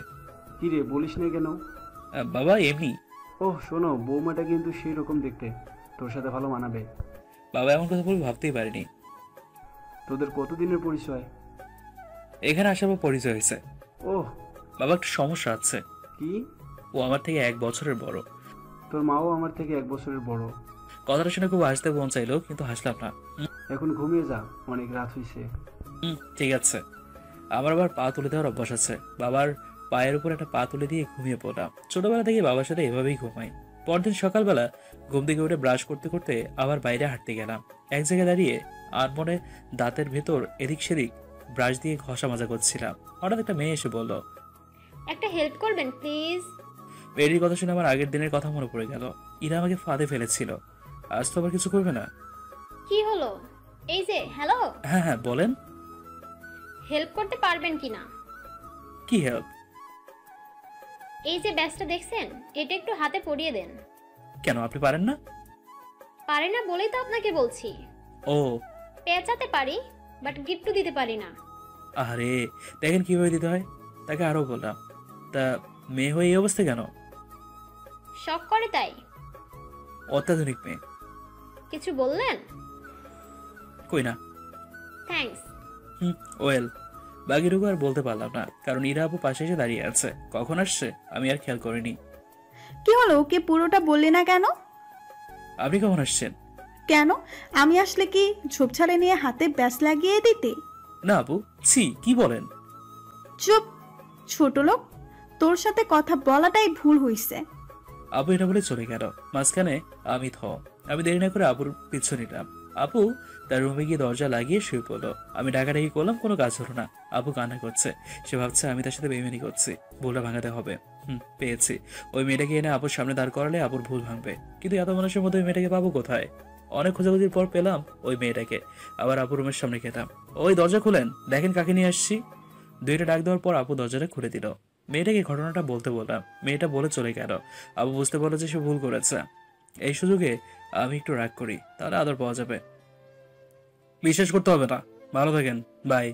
কিরে, বলিস না কেন? বাবা এমনি। ওহ শোনো, বৌমাটা কিন্তু সেই রকম দেখতে, তোর সাথে ভালো মানাবে। বাবা এমন কথা বলবে ভাবতেই পারিনি। তোদের কতদিনের পরিচয়? এখানে আসার পর পরিচয় হয়েছে। ওহ। বাবা একটা সমস্যা আছে। কি? ও আমার থেকে 1 বছরের বড়। তোর মাও আমার থেকে 1 বছরের বড়। কথাটা শুনে খুব হাসতে মন চাইলো, কিন্তু হাসলাম না। এখন ঘুমিয়ে যা, অনেক রাত হয়েছে। ঠিক আছে। আমার আবার পা তুলে দেওয়ার অভ্যাস আছে। বাবার পায়ের উপর একটা পা তুলে দিয়ে ঘুমিয়ে পড়লাম। ছোটবেলা থেকে বাবার সাথে এভাবেই ঘুমাই। পরদিন সকালবেলা ঘুম থেকে উঠে ব্রাশ করতে করতে আবার বাইরে হাঁটতে গেলাম। এক জায়গায় দাঁড়িয়ে আর মনে দাঁতের ভেতর এদিক সেদিক ব্রাশ দিয়ে ঘষা মাজা করছিলাম। হঠাৎ একটা মেয়ে এসে বলল, একটা হেল্প করবেন প্লিজ? মেয়েটির কথা শুনে আমার আগের দিনের কথা মনে পড়ে গেল। ইরা আমাকে ফাঁদে ফেলেছিল, আজ তো আবার কিছু করবে না। কি হলো? এই যে, হ্যালো। হ্যাঁ হ্যাঁ, বলেন। হেল্প করতে পারবেন কিনা? কি হেল্প? এই যে ব্যাগটা দেখছেন, এটা একটু হাতে পরিয়ে দেন। কেন, আপনি পারেন না? পারে না বলেই তো আপনাকে বলছি। ও, পেঁচাতে পারি, বাট গিফট দিতে পারি না। আরে দেখেন কিভাবে দিতে হয়। তাকে আরো বললাম, তা মেয়ে হয়ে এই অবস্থা কেন? শখ করে তাই। অত্যাধুনিক মেয়ে। কিছু বললেন? কই না। থ্যাঙ্কস। ওয়েল, বাকিটুকু আর বলতে পারলাম না, কারণ ইরা আপু পাশে এসে দাঁড়িয়ে আছে। কখন আসছে আমি আর খেয়াল করিনি। কি হলো, ওকে পুরোটা বললি না কেন? আপনি কখন আসছেন? কেন, আমি আসলে কি ঝোপঝাড়ে নিয়ে হাতে ব্যাস লাগিয়ে দিতে? না আপু, ছি, কি বলেন? চুপ, ছোট লোক, তোর সাথে কথা বলাটাই ভুল হইছে। আপু এটা বলে চলে গেল। মাঝখানে আমি দেরি না করে আপুর পিছু নিলাম। আপু তার রুমে গিয়ে দরজা লাগিয়ে শুয়ে পড়লো। আমি ডাকাডাকি করলাম, কোনো কাজ হলো না। আপু কান্না করছে, সে ভাবছে আমি তার সাথে বেইমানি করছি, ভুলটা ভাঙাতে হবে। পেয়েছি। ওই মেয়েটাকে এনে আপুর সামনে দাঁড় করালে আপুর ভুল ভাঙবে, কিন্তু এত মানুষের মধ্যে ওই মেয়েটাকে পাবো কোথায়? অনেক খোঁজাখুঁজির পর পেলাম ওই মেয়েটাকে। আবার আপুর রুমের সামনে খেতাম। ওই দরজা খুলেন, দেখেন কাকে নিয়ে আসছি। দুইটা ডাক দেওয়ার পর আপু দরজাটা খুলে দিল। মেয়েটাকে ঘটনাটা বলতে বললাম, মেয়েটা বলে চলে গেল। আপু বুঝতে পারলো যে সে ভুল করেছে। এই সুযোগে আমি একটু রাগ করি, তাহলে আদর পাওয়া যাবে। বিশ্বাস করতে হবে না, ভালো থাকেন, বাই।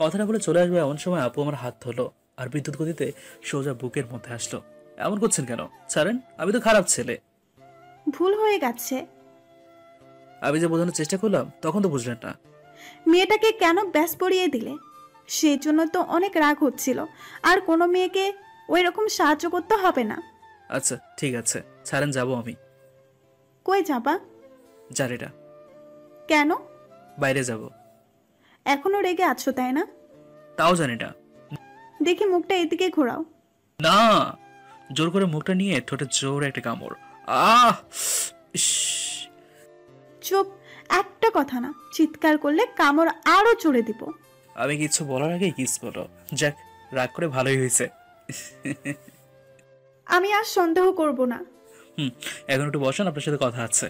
কথাটা বলে চলে আসবে এমন সময় আপু আমার হাত ধরলো আর বিদ্যুৎ গতিতে সোজা বুকের মধ্যে আসলো। এমন করছেন কেন? ছাড়েন, আমি তো খারাপ ছেলে। ভুল হয়ে গেছে। আমি যে বোঝানোর চেষ্টা করলাম তখন তো বুঝলেন না। মেয়েটাকে কেন ব্যাস পড়িয়ে দিলে? সেই জন্য তো অনেক রাগ হচ্ছিল। আর কোনো মেয়েকে ওই রকম সাহায্য করতে হবে না। আচ্ছা ঠিক আছে, ছাড়েন, যাবো আমি। কই যাবা? জারিটা, কেন? বাইরে যাব। এখনো রেগে আছো তাই না? তাও জানি না। দেখি মুখটা এদিকে ঘোরাও। না, জোর করে মুখটা নিয়ে ঠোঁটে জোর একটা কামড়। আহ ইস। চুপ, একটা কথা না, চিৎকার করলে কামড় আরো চড়ে দিব। আমি কিছু বলার আগেই কিস বলো। যাক, রাগ করে ভালোই হয়েছে। আমি আর সন্দেহ করব না। এখন একটু বসেন, আপনার সাথে কথা আছে।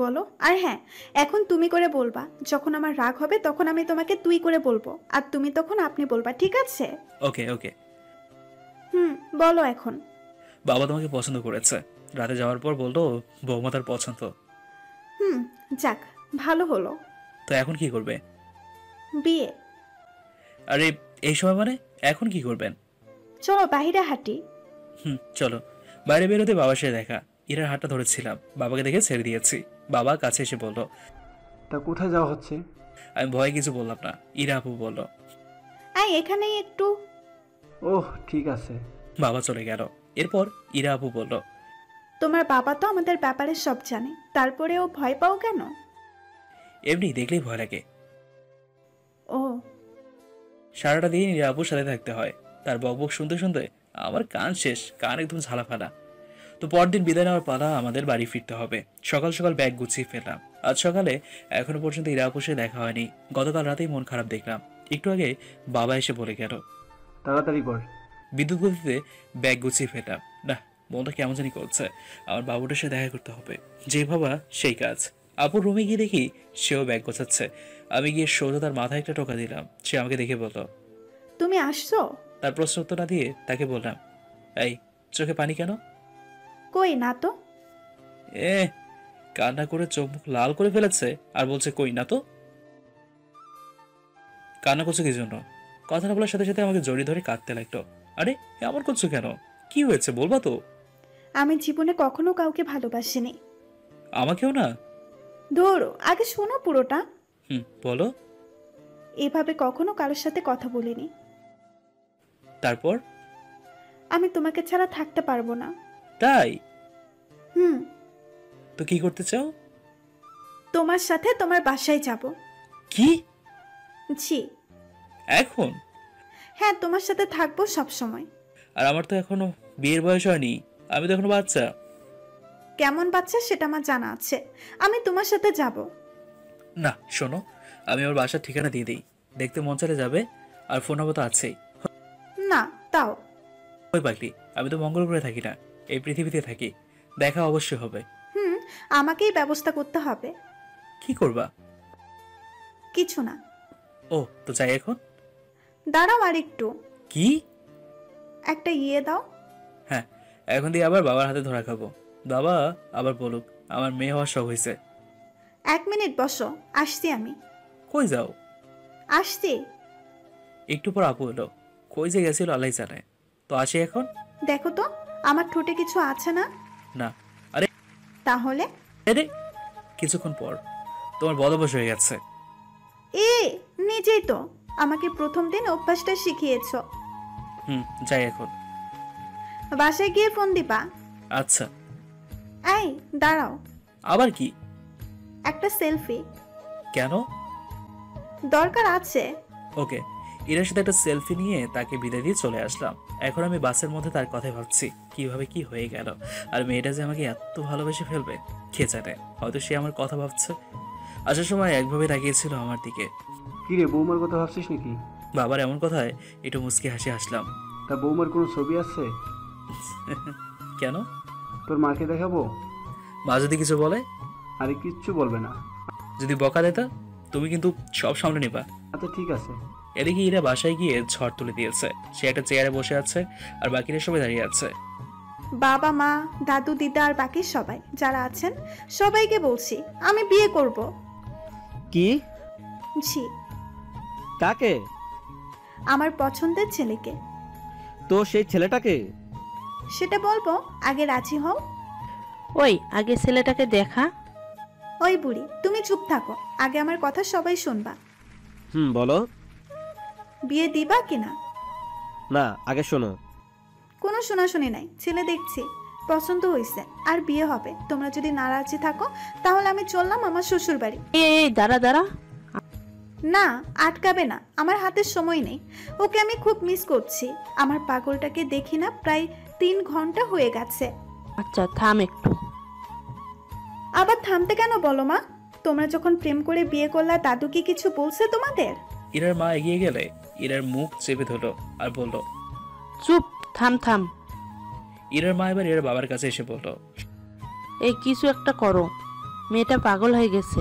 বলো। আর হ্যাঁ, এখন তুমি করে বলবা। যখন আমার রাগ হবে তখন আমি তোমাকে তুই করে বলবো, আর তুমি তখন আপনি বলবা, ঠিক আছে? ওকে ওকে। বলো এখন। বাবা তোমাকে পছন্দ করেছে। রাতে যাওয়ার পর বললো বৌমা তার পছন্দ। যাক, ভালো হলো। তো এখন কি করবে? বিয়ে। আরে এই সময় মানে এখন কি করবেন? চলো বাইরে হাঁটি। চলো। বাইরে বেরোতে বাবার সাথে দেখা। ইরার হাতটা ধরেছিলাম, বাবাকে দেখে ছেড়ে দিয়েছি। বাবা কাছে এসে বলল, তা কোথায় যাওয়া হচ্ছে? আমি ভয়ে কিছু বললাম না। ইরা আপু বলল, এখানেই একটু। ওহ ঠিক আছে। বাবা চলে গেল। এরপর ইরা আপু বলল, তোমার বাবা তো আমাদের ব্যাপারে সব জানে, তারপরেও ভয় পাও কেন? এমনি দেখলেই ভয় লাগে। ও, সারাটা দিন ইরা আপুর সাথে থাকতে হয়। তার বকবক শুনতে শুনতে আমার কান শেষ, কান একদম ঝালাফালা। তো পরদিন বিদায় নেওয়ার পালা, আমাদের বাড়ি ফিরতে হবে। সকাল সকাল ব্যাগ গুছিয়ে ফেললাম। আজ সকালে এখনো পর্যন্ত ইরা আপুর সাথে দেখা হয়নি। গতকাল রাতেই মন খারাপ দেখলাম। একটু আগে বাবা এসে বলে গেল। তাড়াতাড়ি কর। বিদ্যুৎ গতিতে ব্যাগ গুছিয়ে ফেললাম। না, মনটা কেমন জানি করছে। আমার বাবুটার সাথে দেখা করতে হবে। যে ভাবা সেই কাজ। আপুর রুমে গিয়ে দেখি সেও ব্যাগ গোছাচ্ছে। আমি গিয়ে সোজা তার মাথায় একটা টোকা দিলাম। সে আমাকে দেখে বলল, তুমি আসছো? তার প্রশ্ন উত্তর না দিয়ে তাকে বললাম, এই চোখে পানি কেন? কই না তো। এ কান্না করে চোখ মুখ লাল করে ফেলেছে আর বলছে কই না তো। কান্না করছো কি জন্য? কথাটা বলার সাথে সাথে আমাকে জড়িয়ে ধরে কাঁদতে লাগলো। আরে এমন করছো কেন? কি হয়েছে বলবা তো? আমি জীবনে কখনো কাউকে ভালোবাসিনি। আমাকেও না? ধরো, আগে শোনো পুরোটা। বলো। এভাবে কখনো কারোর সাথে কথা বলিনি। তারপর? আমি তোমাকে ছাড়া থাকতে পারবো না। তাই? হুম। তো কি করতে চাও? তোমার সাথে তোমার বাসায় যাব। কি? জি। এখন? হ্যাঁ, তোমার সাথে থাকবো সব সময়। আর আমার তো এখনো বিয়ের বয়স হয়নি, আমি তো এখনো বাচ্চা। কেমন বাচ্চা সেটা আমার জানা আছে। আমি তোমার সাথে যাব। না শোনো, আমি আমার বাসার ঠিকানা দিয়ে দিই, দেখতে মন চাইলে যাবে। আর ফোন নম্বর তো আছেই। না, তাও। ওই পাগলি, আমি তো মঙ্গল গ্রহে থাকি না, এই পৃথিবীতে থাকি। দেখা অবশ্যই হবে। আমাকেই ব্যবস্থা করতে হবে। কি করবা? কিছু না। ও তো যাই এখন। দাঁড়াও আর একটু। কি? একটা ইয়ে দাও। হ্যাঁ, এখন দিয়ে আবার বাবার হাতে ধরা খাবো। বাবা আবার বলুক আমার মেয়ে হওয়ার শখ হয়েছে। 1 মিনিট বসো, আসছি আমি। কই যাও? আসছি। একটু পর আপু এলো। কই যে গেছিল আল্লাহ জানে। তো আসি এখন। দেখো তো আমার ঠোঁটে কিছু আছে না? না। আরে তাহলে? আরে কিছুক্ষণ পর। তোমার বদভ্যাস হয়ে গেছে। নিজেই তো আমাকে প্রথম দিন অভ্যাসটা শিখিয়েছো। যাই এখন। বাসায় গিয়ে ফোন দিবা। আচ্ছা। এই দাঁড়াও। আবার কি? একটা সেলফি। কেন? দরকার আছে। ওকে। ইরার সাথে একটা সেলফি নিয়ে তাকে বিদায় দিয়ে চলে আসলাম। এখন আমি বাসের মধ্যে তার কথাই ভাবছি, কিভাবে কি হয়ে গেল। আর মেয়েটা যে আমাকে এত ভালোবেসে ফেলবে কে জানে। হয়তো সে আমার কথা ভাবছে। আসার সময় একভাবে তাকিয়েছিল আমার দিকে। কি রে, বৌমার কথা ভাবছিস নাকি? বাবার এমন কথায় একটু মুচকি হাসি হাসলাম। তা বৌমার কোনো ছবি আছে? কেন? তোর মাকে দেখাবো? মা যদি কিছু বলে? আরে কিচ্ছু বলবে না। যদি বকা দেতা? তুমি কিন্তু সব সামলে নিবা। আচ্ছা ঠিক আছে। এদিকে ইরা বাসায় গিয়ে ঝড় তুলে দিয়েছে। সে একটা চেয়ারে বসে আছে আর বাকিরা সবাই দাঁড়িয়ে আছে। বাবা মা দাদু দিদা আর বাকি সবাই যারা আছেন সবাইকে বলছি আমি বিয়ে করব। কি? জি, কাকে? আমার পছন্দের ছেলেকে। তো সেই ছেলেটাকে? সেটা বলবো, আগে রাজি হও। ওই আগে ছেলেটাকে দেখা। ওই বুড়ি, তুমি চুপ থাকো, আগে আমার কথা সবাই শুনবা। বলো। বিয়ে দিবা কিনা? না, আগে শোনো। কোনো শোনাশুনি নাই, ছেলে দেখছি, পছন্দ হয়েছে, আর বিয়ে হবে। তোমরা যদি না রাজি থাকো তাহলে আমি চললাম আমার শ্বশুর বাড়ি। এই দাঁড়া দাঁড়া। না, আটকাবে না, আমার হাতে সময় নেই। ওকে আমি খুব মিস করছি। আমার পাগলটাকে দেখি না প্রায় 3 ঘন্টা হয়ে গেছে। আচ্ছা থাম একটু। আবার থামতে কেন বলো মা? তোমরা যখন প্রেম করে বিয়ে করলা দাদু কি কিছু বলছে তোমাদের? ইরার মা এগিয়ে গেলে ইরার মুখ চেপে ধরলো আর বলল, চুপ, থাম থাম। ইরার মা এবার ইরার বাবার কাছে এসে বলল, এই কিছু একটা করো, মেয়েটা পাগল হয়ে গেছে।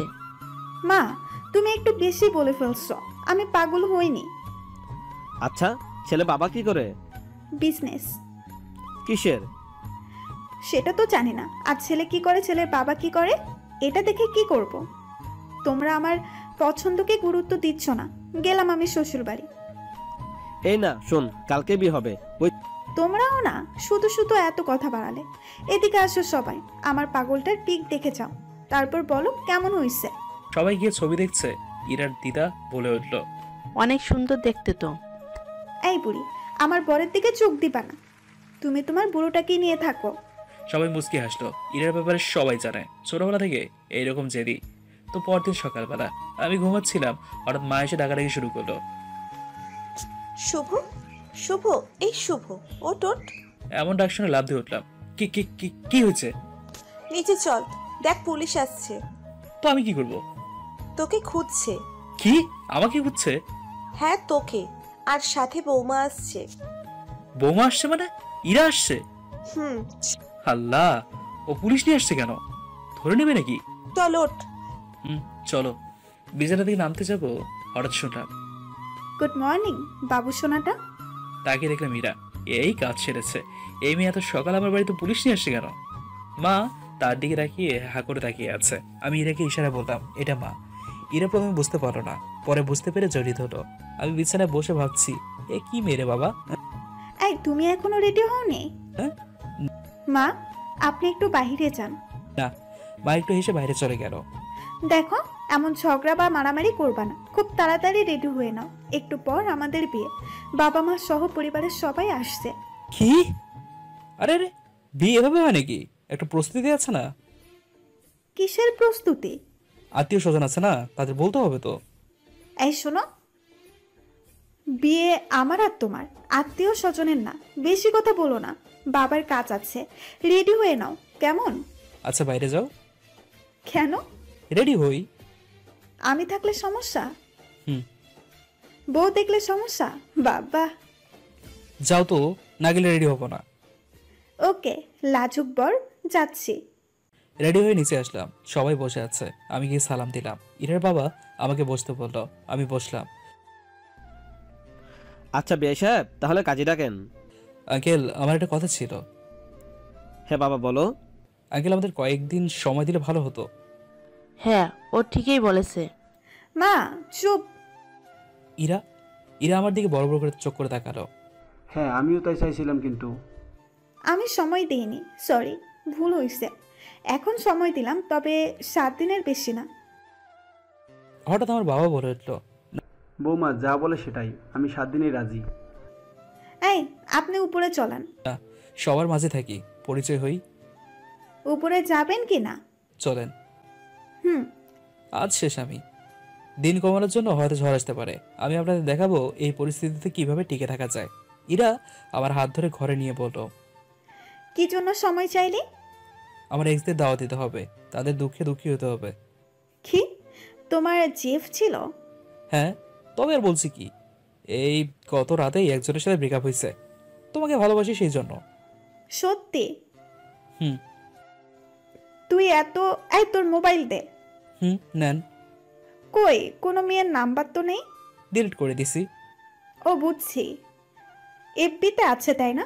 মা, তুমি একটু বেশি বলে ফেলছো। আমি পাগল হইনি। আচ্ছা, ছেলে বাবা কি করে? বিজনেস। কিসের? সেটা তো জানি না। আর ছেলে কি করে, ছেলের বাবা কি করে, এটা দেখে কি করব? তোমরা আমার পছন্দকে গুরুত্ব দিচ্ছ না। গেলাম আমি শ্বশুর বাড়ি। এই না শোন, কালকে বিয়ে হবে। ওই তোমরাও না শুধু শুধু এত কথা বাড়ালে। এদিকে আসো সবাই, আমার পাগলটার পিক দেখে যাও, তারপর বলো কেমন হয়েছে। সবাই গিয়ে ছবি দেখছে। ইরার দিদা বলে উঠল, অনেক সুন্দর দেখতে তো। এই বুড়ি, আমার বরের দিকে চোখ দিবা না। তুমি তোমার বুড়োটাকে নিয়ে থাকো। সবাই মুচকি হাসলো। ইরার ব্যাপারে সবাই জানে, ছোটবেলা থেকে এইরকম জেদি। তো পরদিন সকালবেলা আমি ঘুমাচ্ছিলাম, হঠাৎ মা এসে ডাকাডাকি শুরু করলো। শুভ, শুভ, এই শুভ, ওট ওট। এমন ডাক শুনে লাফ দিয়ে উঠলাম। কি কি কি কি হয়েছে? নিচে চল, দেখ পুলিশ আসছে। তো আমি কি করব? তোকে খুঁজছে। কি? আমাকে খুঁজছে? হ্যাঁ তোকে, আর সাথে বৌমা আসছে। বৌমা আসছে মানে? ইরা আসছে? হুম, আল্লাহ, ও পুলিশ নিয়ে আসছে কেন? ধরে নেবে নাকি? চল ওঠ। চলো। বিছানা থেকে নামতে যাবো, হঠাৎ শুনলাম। গুড মর্নিং বাবু সোনাটা। তাকে দেখলাম ইরা। এই কাজ সেরেছে। এই মেয়ে এত সকাল আমার বাড়িতে পুলিশ নিয়ে আসছে কেন? মা তার দিকে তাকিয়ে হা করে তাকিয়ে আছে। আমি ইরাকে ইশারা বললাম, এটা মা। ইরা প্রথমে বুঝতে পারলো না, পরে বুঝতে পেরে জড়িত হলো। আমি বিছানায় বসে ভাবছি, এ কি মেরে বাবা? এই তুমি এখনো রেডি হওনি? হ্যাঁ? মা, আপনি একটু বাইরে যান। না। মা একটু হেসে বাইরে চলে গেল। দেখো, এমন ঝগড়া বা মারামারি করবা না। খুব তাড়াতাড়ি রেডি হয়ে নাও, একটু পর আমাদের বিয়ে। বাবা মা সহ পরিবারের সবাই আসছে। কি? আরে আরে, বিয়ে এভাবে হয় নাকি? একটা প্রস্তুতি আছে না? কিসের প্রস্তুতি? আত্মীয় স্বজন আছে না, তাদের বলতে হবে তো। এই শোনো, বিয়ে আমার আর তোমার, আত্মীয় স্বজনের না। বেশি কথা বলো না, বাবার কাজ আছে। রেডি হয়ে নাও কেমন? আচ্ছা বাইরে যাও। কেন? রেডি হই। আমি থাকলে সমস্যা? হুম। বউ দেখলে সমস্যা? বাবা। যাও তো, না গেলে রেডি হবো না। ওকে, লাজুক বর, যাচ্ছি। রেডি হয়ে নিচে আসলাম। সবাই বসে আছে। আমি গিয়ে সালাম দিলাম। ইরার বাবা আমাকে বসতে বলল। আমি বসলাম। আচ্ছা বিয়ে সাহেব, তাহলে কাজী ডাকেন। আঙ্কেল, আমার একটা কথা ছিল। হ্যাঁ বাবা বলো। আঙ্কেল, আমাদের কয়েকদিন সময় দিলে ভালো হতো। হ্যাঁ, ও ঠিকই বলেছে। মা চুপ। ইরা ইরা আমার দিকে বড় বড় করে চোখ করে তাকালো। হ্যাঁ আমিও তাই চাইছিলাম, কিন্তু আমি সময় দিইনি, সরি, ভুল হয়েছে। এখন সময় দিলাম, তবে 7 দিনের বেশি না। হঠাৎ আমার বাবা বলে উঠল, বৌমা যা বলে সেটাই, আমি 7 দিনেই রাজি। এই, আপনি উপরে চলেন। না, সবার মাঝে থাকি, পরিচয় হই। উপরে যাবেন কি না? চলেন। হুম। আজ শেষ আমি। দিন কমানোর জন্য হয়তো ঝড় আসতে পারে। আমি আপনাদের দেখাবো এই পরিস্থিতিতে কিভাবে টিকে থাকা যায়। ইরা আমার হাত ধরে ঘরে নিয়ে বলল, কি জন্য সময় চাইলি? আমার এক্সদের দাওয়াত দিতে হবে, তাদের দুঃখে দুঃখী হতে হবে। কি? তোমার জেফ ছিল? হ্যাঁ, তবে আর বলছি কি, এই গত রাতেই একজনের সাথে ব্রেকআপ হয়েছে। তোমাকে ভালোবাসি সেই জন্য। সত্যি? হুম। তুই এই তোর মোবাইল দে। নেন। কই, কোনো মেয়ের নাম্বার তো নেই? ডিলিট করে দিছি। ও বুঝছি, এফবিতে আছে তাই না?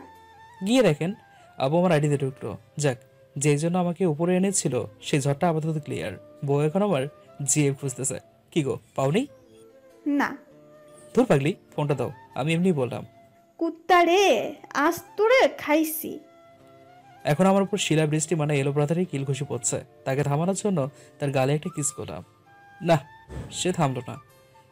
গিয়ে দেখেন, আবু আমার আইডিতে ঢুকলো। যাক, যেই জন্য আমাকে উপরে এনেছিল সেই ঝড়টা আপাতত ক্লিয়ার। বউ এখন আমার জিএফ খুঁজতেছে। কি গো, পাওনি? না। ধুর পাগলি, ফোনটা দাও। আমি এমনি বললাম। কুত্তা রে, আজ তোরে খাইছি। এখন আমার উপর শিলা বৃষ্টি মানে এলো ব্রাদারই কিল খুশি পড়ছে। তাকে থামানোর জন্য তার গালে একটা কিস করলাম। না, সে থামলো না।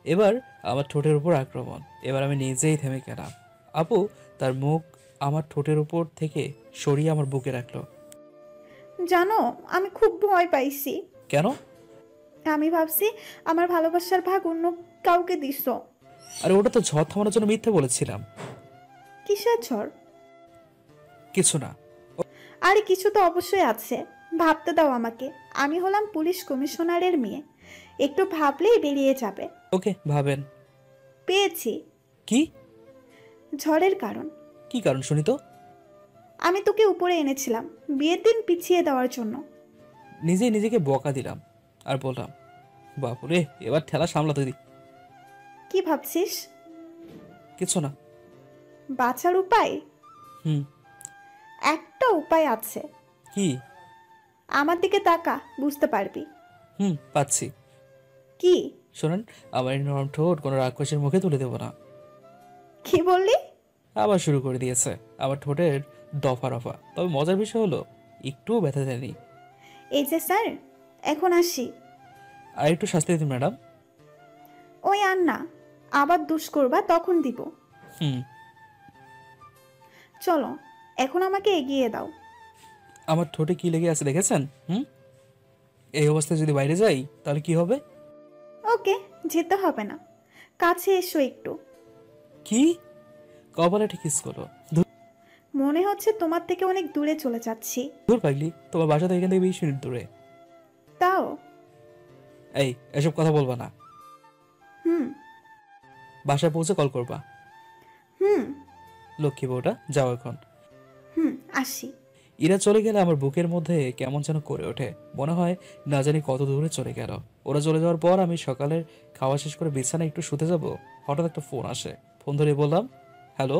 এবার আমার ঠোঁটের উপর আক্রমণ। এবার আমি নিজেই থেমে গেলাম। আপু তার মুখ আমার ঠোঁটের উপর থেকে সরিয়ে আমার বুকে রাখলো। জানো, আমি খুব ভয় পাইছি। কেন? আমি ভাবছি আমার ভালোবাসার ভাগ অন্য কাউকে দিস। আরে ওটা তো ঝড় থামানোর জন্য মিথ্যে বলেছিলাম। কিসের ঝড়? কিছু না। আরে কিছু তো অবশ্যই আছে, ভাবতে দাও আমাকে। আমি হলাম পুলিশ কমিশনারের মেয়ে, একটু ভাবলেই বেরিয়ে যাবে। ওকে, ভাবেন। পেয়েছি। কি? ঝড়ের কারণ। কি কারণ শুনি তো? আমি তোকে উপরে এনেছিলাম বিয়ের দিন পিছিয়ে দেওয়ার জন্য। নিজেই নিজেকে বকা দিলাম আর বললাম, বাপুরে, এবার ঠেলা সামলাতে দি। কি ভাবছিস? কিছু না। বাঁচার উপায়? হুম। একটা উপায় আছে। কি? আমার দিকে তাকা, বুঝতে পারবি। পাচ্ছি। কি? শোনেন, আমার এই নরম ঠোঁট কোনো রাক্ষসের মুখে তুলে দেবো না। কি বললি? আবার শুরু করে দিয়েছে আমার ঠোঁটের দফা রফা। তবে মজার বিষয় হলো একটুও ব্যথা দেয়নি। এই যে স্যার, এখন আসি। আর একটু শাস্তি দিন ম্যাডাম। ওই আর না, আবার দুষ করবা তখন দিব। হুম। চলো, এখন আমাকে এগিয়ে দাও। আমার ঠোঁটে কি লেগে আছে দেখেছেন? এই অবস্থায় যদি বাইরে যাই তাহলে কি হবে? ওকে, যেতে হবে না, কাছে এসো একটু। কি? কপালে একটা কিস করো। মনে হচ্ছে তোমার থেকে অনেক দূরে চলে যাচ্ছি। দূর পাগলি, তোমার বাসা তো এখান থেকে 20 মিনিট দূরে। তাও? এই, এসব কথা বলবা না। হুম। বাসায় পৌঁছে কল করবা। হুম। লক্ষ্মী বউটা, যাও এখন। আসি। ইরা চলে গেলে আমার বুকের মধ্যে কেমন যেন করে ওঠে। মনে হয় না জানি কত দূরে চলে গেল। ওরা চলে যাওয়ার পর আমি সকালের খাওয়া শেষ করে বিছানায় একটু শুতে যাব, হঠাৎ একটা ফোন আসে। ফোন ধরে বললাম, হ্যালো।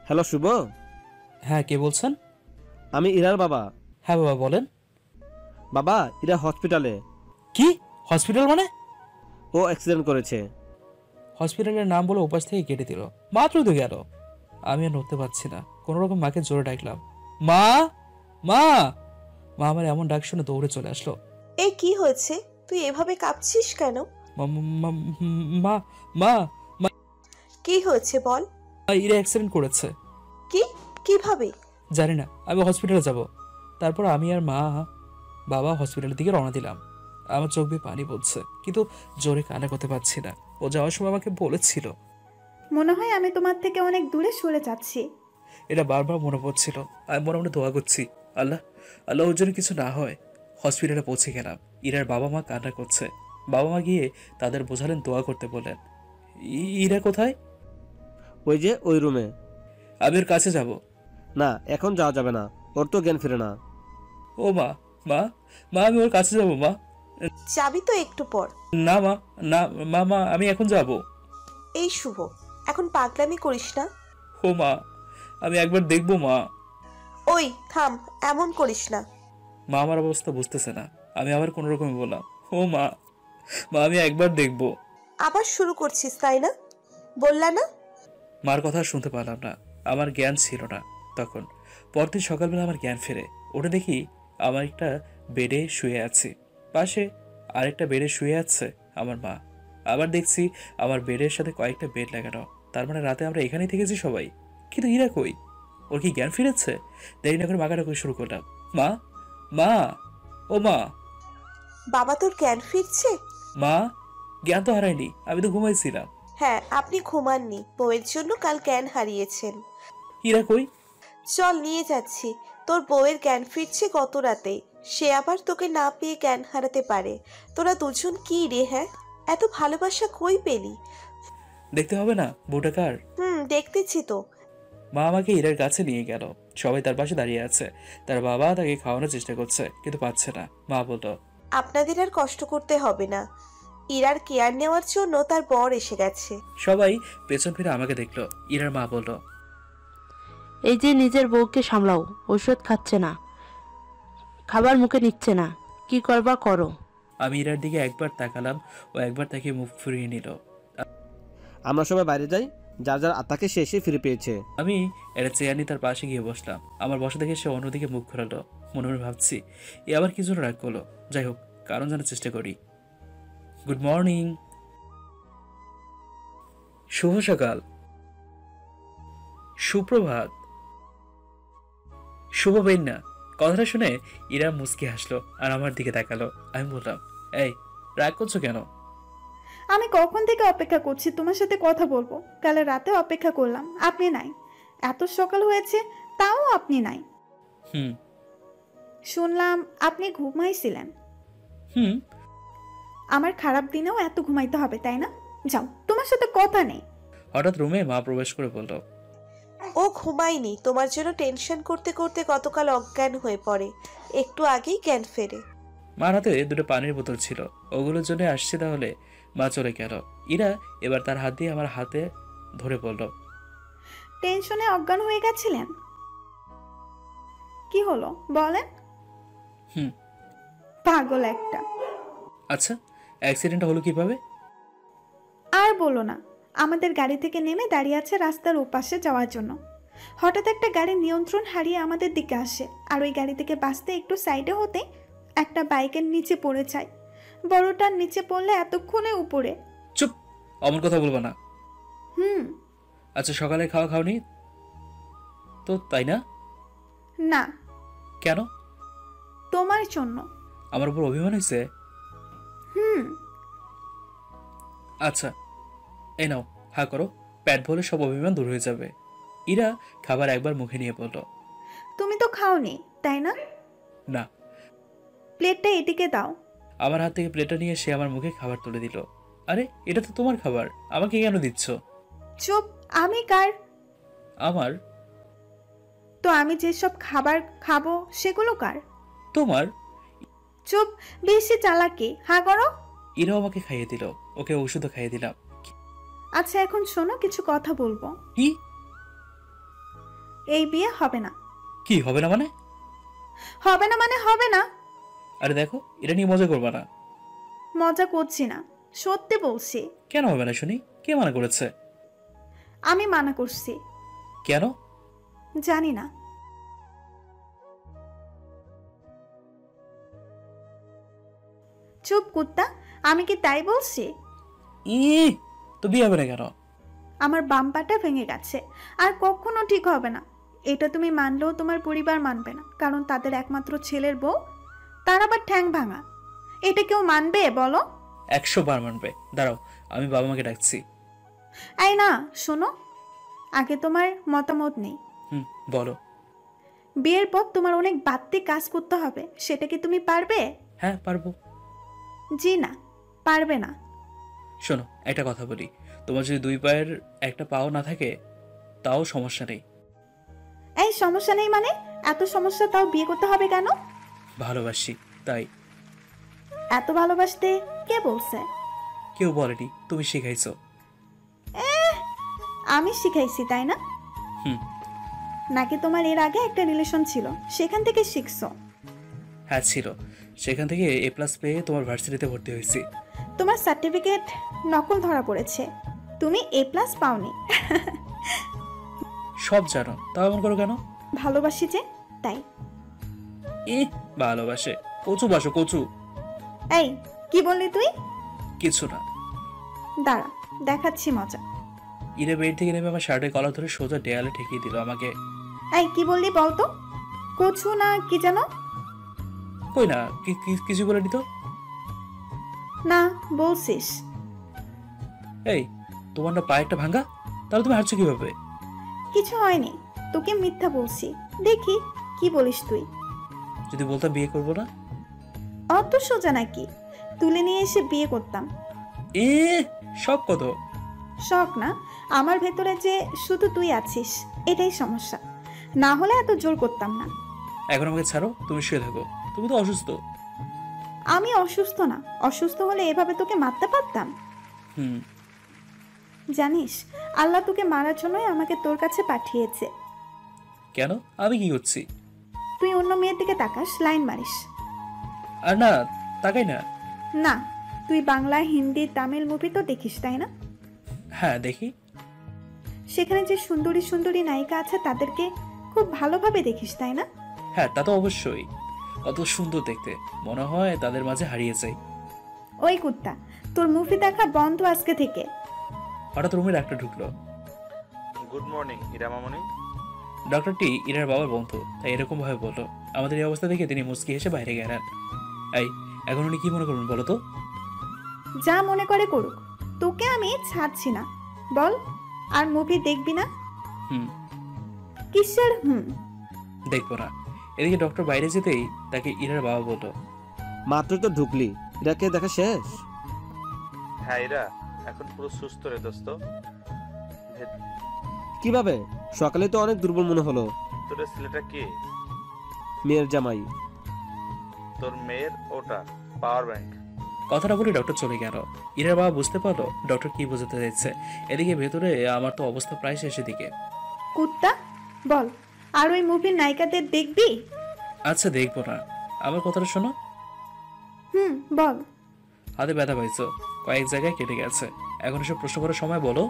হ্যালো শুভ, হ্যাঁ, কে বলছেন? আমি ইরার বাবা। হ্যাঁ বাবা, বলেন। বাবা, ইরা হসপিটালে। কি? হসপিটাল মানে? ও অ্যাক্সিডেন্ট করেছে। হসপিটালের নাম বলে উপাস থেকে কেটে দিল। মাত্রই তো গেল। আমি আর নড়তে পারছি না। কোনো রকম মাকে জোরে ডাকলাম, মা মা। মা আমার এমন ডাক শুনে দৌড়ে চলে আসলো। এই কি হয়েছে? তুই এভাবে কাঁপছিস কেন? মা মা মা মা মা, কি হয়েছে বল। ইরা অ্যাক্সিডেন্ট করেছে। কি? কিভাবে? জানি না, আমি হসপিটালে যাব। তারপর আমি আর মা বাবা হসপিটালের দিকে রওনা দিলাম। আমার চোখ দিয়ে পানি পড়ছে, কিন্তু জোরে কান্না করতে পারছি না। ও যাওয়ার সময় আমাকে বলেছিল। মনে হয় আমি তোমার থেকে অনেক দূরে সরে যাচ্ছি। এটা বারবার মনে পড়ছিল। আমি মনে মনে দোয়া করছি, আল্লাহ আল্লাহ ওর জন্য কিছু না হয়। হসপিটালে পৌঁছে গেলাম। ইরার বাবা মা কান্না করছে। বাবা মা গিয়ে তাদের বোঝালেন, দোয়া করতে বলেন। ইরা কোথায়? ওই যে ওই রুমে। আমি ওর কাছে যাব। না, এখন যাওয়া যাবে না, ওর তো জ্ঞান ফিরে না। ও মা মা মা, আমি ওর কাছে যাব। মা, যাবি তো একটু পর। না মা, না মা মা, আমি এখন যাব। এই শুভ, এখন পাগলামি করিস না। ও মা, আমি একবার দেখবো। মা, ওই থাম, এমন করিস না। মা আমার অবস্থা বুঝতেছে না। আমি আবার কোনো রকমে বললাম, ও মা মা, আমি একবার দেখবো। আবার শুরু করছিস তাই না? বললা না? মার কথা শুনতে পারলাম না। আমার জ্ঞান ছিল না তখন। পরদিন সকালবেলা আমার জ্ঞান ফেরে। ওটা দেখি আমার একটা বেডে শুয়ে আছি, পাশে আরেকটা বেডে শুয়ে আছে আমার মা। আবার দেখছি আমার বেডের সাথে কয়েকটা বেড লাগানো। তার মানে রাতে আমরা এখানেই থেকেছি সবাই। কিন্তু ইরা কই? ওর কি জ্ঞান ফিরেছে? দেরি না করে মাকে ডাকা শুরু করলাম, মা মা, ও মা। বাবা তোর জ্ঞান ফিরছে? মা, জ্ঞান তো হারাইনি, আমি তো ঘুমাইছিলাম। হ্যাঁ, আপনি ঘুমাননি, বউয়ের জন্য কাল জ্ঞান হারিয়েছেন। ইরা কই? চল নিয়ে যাচ্ছি, তোর বউয়ের জ্ঞান ফিরছে গত রাতেই। সে আবার তোকে না পেয়ে জ্ঞান হারাতে পারে। তোরা দুজন কি রে? হ্যাঁ, এত ভালোবাসা কই পেলি? দেখতে হবে না বউটা কার? দেখতেছি তো। মা আমাকে ইরার কাছে নিয়ে গেল। সবাই তার পাশে দাঁড়িয়ে আছে। তার বাবা তাকে খাওয়ানোর চেষ্টা করছে, কিন্তু পাচ্ছে না। মা বলল, আপনাদের আর কষ্ট করতে হবে না, ইরার কেয়ার নেওয়ার জন্য তার বর এসে গেছে। সবাই পেছন ফিরে আমাকে দেখলো। ইরার মা বলল, এই যে নিজের বউকে সামলাও, ঔষধ খাচ্ছে না, খাবার মুখে নিচ্ছে না, কি করবা করো। আমি ইরার দিকে একবার তাকালাম, ও একবার তাকে মুখ ফিরিয়ে নিল। আমরা সবাই বাইরে যাই, যার যার আত্মাকে সে এসে ফিরে পেয়েছে। আমি একটা চেয়ার নিয়ে তার পাশে গিয়ে বসলাম। আমার বসা দেখে সে অন্যদিকে মুখ ঘোরালো। মনে মনে ভাবছি, এ আবার কি জন্য রাগ করলো। যাই হোক, কারণ জানার চেষ্টা করি। Good morning. শুভ সকাল, সুপ্রভাত, শুভ বেন্না। কথাটা শুনে ইরা মুচকি হাসলো আর আমার দিকে তাকালো। আমি বললাম, এই রাগ করছো কেন? আমি কখন থেকে অপেক্ষা করছি তোমার সাথে কথা বলবো। কাল রাতে অপেক্ষা করলাম, আপনি নাই। এত সকাল হয়েছে, তাও আপনি নাই। হুম শুনলাম আপনি ঘুমাইছিলেন। হুম আমার খারাপ দিনেও এত ঘুমাইতে হবে তাই না? যাও, তোমার সাথে কথা নেই। হঠাৎ রুমে মা প্রবেশ করে বলল, ও ঘুমায়নি, তোমার জন্য টেনশন করতে করতে গতকাল অজ্ঞান হয়ে পড়ে, একটু আগেই জ্ঞান ফেরে। মার হাতে দুটো পানির বোতল ছিল, ওগুলোর জন্য আসছে। তাহলে মা চলে গেল। ইরা এবার তার হাত দিয়ে আমার হাতে ধরে বলল, টেনশনে অজ্ঞান হয়ে গেছিলেন? কি হলো বলেন? হুম পাগল একটা। আচ্ছা, অ্যাক্সিডেন্ট হলো কিভাবে? আর বলো না, আমাদের গাড়ি থেকে নেমে দাঁড়িয়ে আছে রাস্তার ওপাশে যাওয়ার জন্য। হঠাৎ একটা গাড়ি নিয়ন্ত্রণ হারিয়ে আমাদের দিকে আসে, আর ওই গাড়ি থেকে বাঁচতে একটু সাইডে হতে একটা বাইকের নিচে পড়ে যায়। বড়টার নিচে পড়লে এতক্ষণে উপরে। চুপ, অমন কথা বলবো না। হুম। আচ্ছা, সকালে খাওয়া খাওনি তো, তাই না? না। কেন? তোমার জন্য। আমার উপর অভিমান হয়েছে? হুম। আচ্ছা, এই নাও, হা করো। পেট ভরলে সব অভিমান দূর হয়ে যাবে। ইরা খাবার একবার মুখে নিয়ে বলল, তুমি তো খাওনি তাই না? না। প্লেটটা এদিকে দাও। আমার হাত থেকে প্লেটটা নিয়ে সে আমার মুখে খাবার তুলে দিল। আরে, এটা তো তোমার খাবার, আমাকে কেন দিচ্ছ? চুপ। আমি কার? আমার। তো আমি যেসব খাবার খাবো সেগুলো কার? তোমার। চুপ, বেশি চালাকি। হ্যাঁ করো। ইরাও আমাকে খাইয়ে দিল, ওকে ওষুধও খাইয়ে দিলাম। আচ্ছা, এখন শোনো, কিছু কথা বলবো। কি? এই বিয়ে হবে না। কি হবে না মানে? হবে না মানে হবে না। আরে দেখো, এটা নিয়ে মজা করবা না। মজা করছি না, সত্যি বলছি। কেন হবে না শুনি? কে মানা করেছে? আমি মানা করছি। কেন? জানি না। চুপ কুত্তা, আমি কি তাই বলছি? ই, তো বিয়ে হবে না কেন? আমার বাম পাটা ভেঙে গেছে, আর কখনো ঠিক হবে না। এটা তুমি মানলেও তোমার পরিবার মানবে না, কারণ তাদের একমাত্র ছেলের বউ, তার আবার ঠ্যাং ভাঙা। এটা কেউ মানবে বলো? 100 বার মানবে। দাঁড়াও, আমি বাবা মাকে ডাকছি। এই না, শোনো, আগে তোমার মতামত নেই। বলো। বিয়ের পর তোমার অনেক বাড়তি কাজ করতে হবে, সেটা কি তুমি পারবে? হ্যাঁ, পারবো। জি না, পারবে না। শোনো, একটা কথা বলি, তোমার যদি 2 পায়ের একটা পাও না থাকে তাও সমস্যা নেই। এই সমস্যা নেই মানে? এত সমস্যা তাও বিয়ে করতে হবে কেন? ভালোবাসি তাই। এত ভালোবাসতে কে বলছে? কেউ বলেনি, তুমি শিখাইছো। আমি শিখাইছি তাই না? হুম। নাকি তোমার এর আগে একটা রিলেশন ছিল, সেখান থেকে শিখছো? হ্যাঁ ছিল, সেখান থেকে A+ পেয়ে তোমার ভার্সিটিতে ভর্তি হয়েছি। তোমার সার্টিফিকেট নকল ধরা পড়েছে, তুমি A+ পাওনি। সব জানো, তাও এমন করো কেন? ভালোবাসি যে, তাই। ভালোবাসে? কচু বাসো, কচু। এই, কি বললি তুই? কিছু না। দাঁড়া, দেখাচ্ছি মজা। ইরে বেড থেকে নেমে আমার শার্টের কলার ধরে সোজা দেয়ালে ঠেকিয়ে দিল আমাকে। এই, কি বললি বলতো? কচু না কি জানো? কই না, কিছু বলে দিত না বলছিস। এই, তোমার না পায়ে একটা ভাঙা, তাহলে তুমি হাঁটছো কিভাবে? কিছু হয়নি, তোকে মিথ্যা বলছি। দেখি কি বলিস তুই। যদি বলতাম বিয়ে করবো না? অত সোজা নাকি? তুলে নিয়ে এসে বিয়ে করতাম। এ শখ কত? শখ না, আমার ভেতরে যে শুধু তুই আছিস এটাই সমস্যা, না হলে এত জোর করতাম না। এখন আমাকে ছাড়ো, তুমি শুয়ে থাকো। তুমি তো অসুস্থ। আমি অসুস্থ না, অসুস্থ হলে এভাবে তোকে মারতে পারতাম? হুম। জানিস, আল্লাহ তোকে মারার জন্যই আমাকে তোর কাছে পাঠিয়েছে। কেন? আমি কি করছি? তুই অন্য মেয়ের দিকে তাকাস, লাইন মারিস। আর না, তাকাই না। না, তুই বাংলা, হিন্দি, তামিল মুভি তো দেখিস তাই না? হ্যাঁ দেখি। সেখানে যে সুন্দরী সুন্দরী নায়িকা আছে তাদেরকে খুব ভালোভাবে দেখিস তাই না? হ্যাঁ তা তো অবশ্যই। কত সুন্দর দেখতে, মনে হয় তাদের মাঝে হারিয়ে যাই। ওই কুত্তা, তোর মুভি দেখা বন্ধ আজকে থেকে। হঠাৎ রুমে ডাক্তার ঢুকলো। গুড মর্নিং ইরা মামনি। ডক্টরটি ইরার বাবার বন্ধু, তাই এরকম ভাবে বললো। আমাদের এই অবস্থা দেখে তিনি মুচকি হেসে বাইরে গেলেন। এই, এখন উনি কি মনে করবেন বলো তো? যা মনে করে করুক, তোকে আমি ছাড়ছি না। বল, আর মুভি দেখবি না? হুম। কিসের হুম? দেখবো না। এদিকে ডক্টর বাইরে যেতেই তাকে ইরার বাবা বললো। মাত্র তো ঢুকলি, ইরাকে দেখা শেষ? হ্যাঁ ইরা এখন পুরো সুস্থ রে দোস্ত। কিভাবে? সকালে তো অনেক দুর্বল মনে হলো। তোর ছেলেটা কে? মেয়ের জামাই। তোর মেয়ের ওটা পাওয়ার ব্যাংক। কথাটা বলে ডক্টর চলে গেল। ইরার বাবা বুঝতে পারলো ডক্টর কি বোঝাতে চাইছে। এদিকে ভেতরে আমার তো অবস্থা প্রায় শেষের দিকে। কুত্তা, বল, আর ওই মুভির নায়িকাদের দেখবি? আচ্ছা দেখবো না, আমার কথাটা শোনো। হুম, বল। হাতে ব্যথা পাইছো, কয়েক জায়গায় কেটে গেছে, এখন এসব প্রশ্ন করার সময় বলো।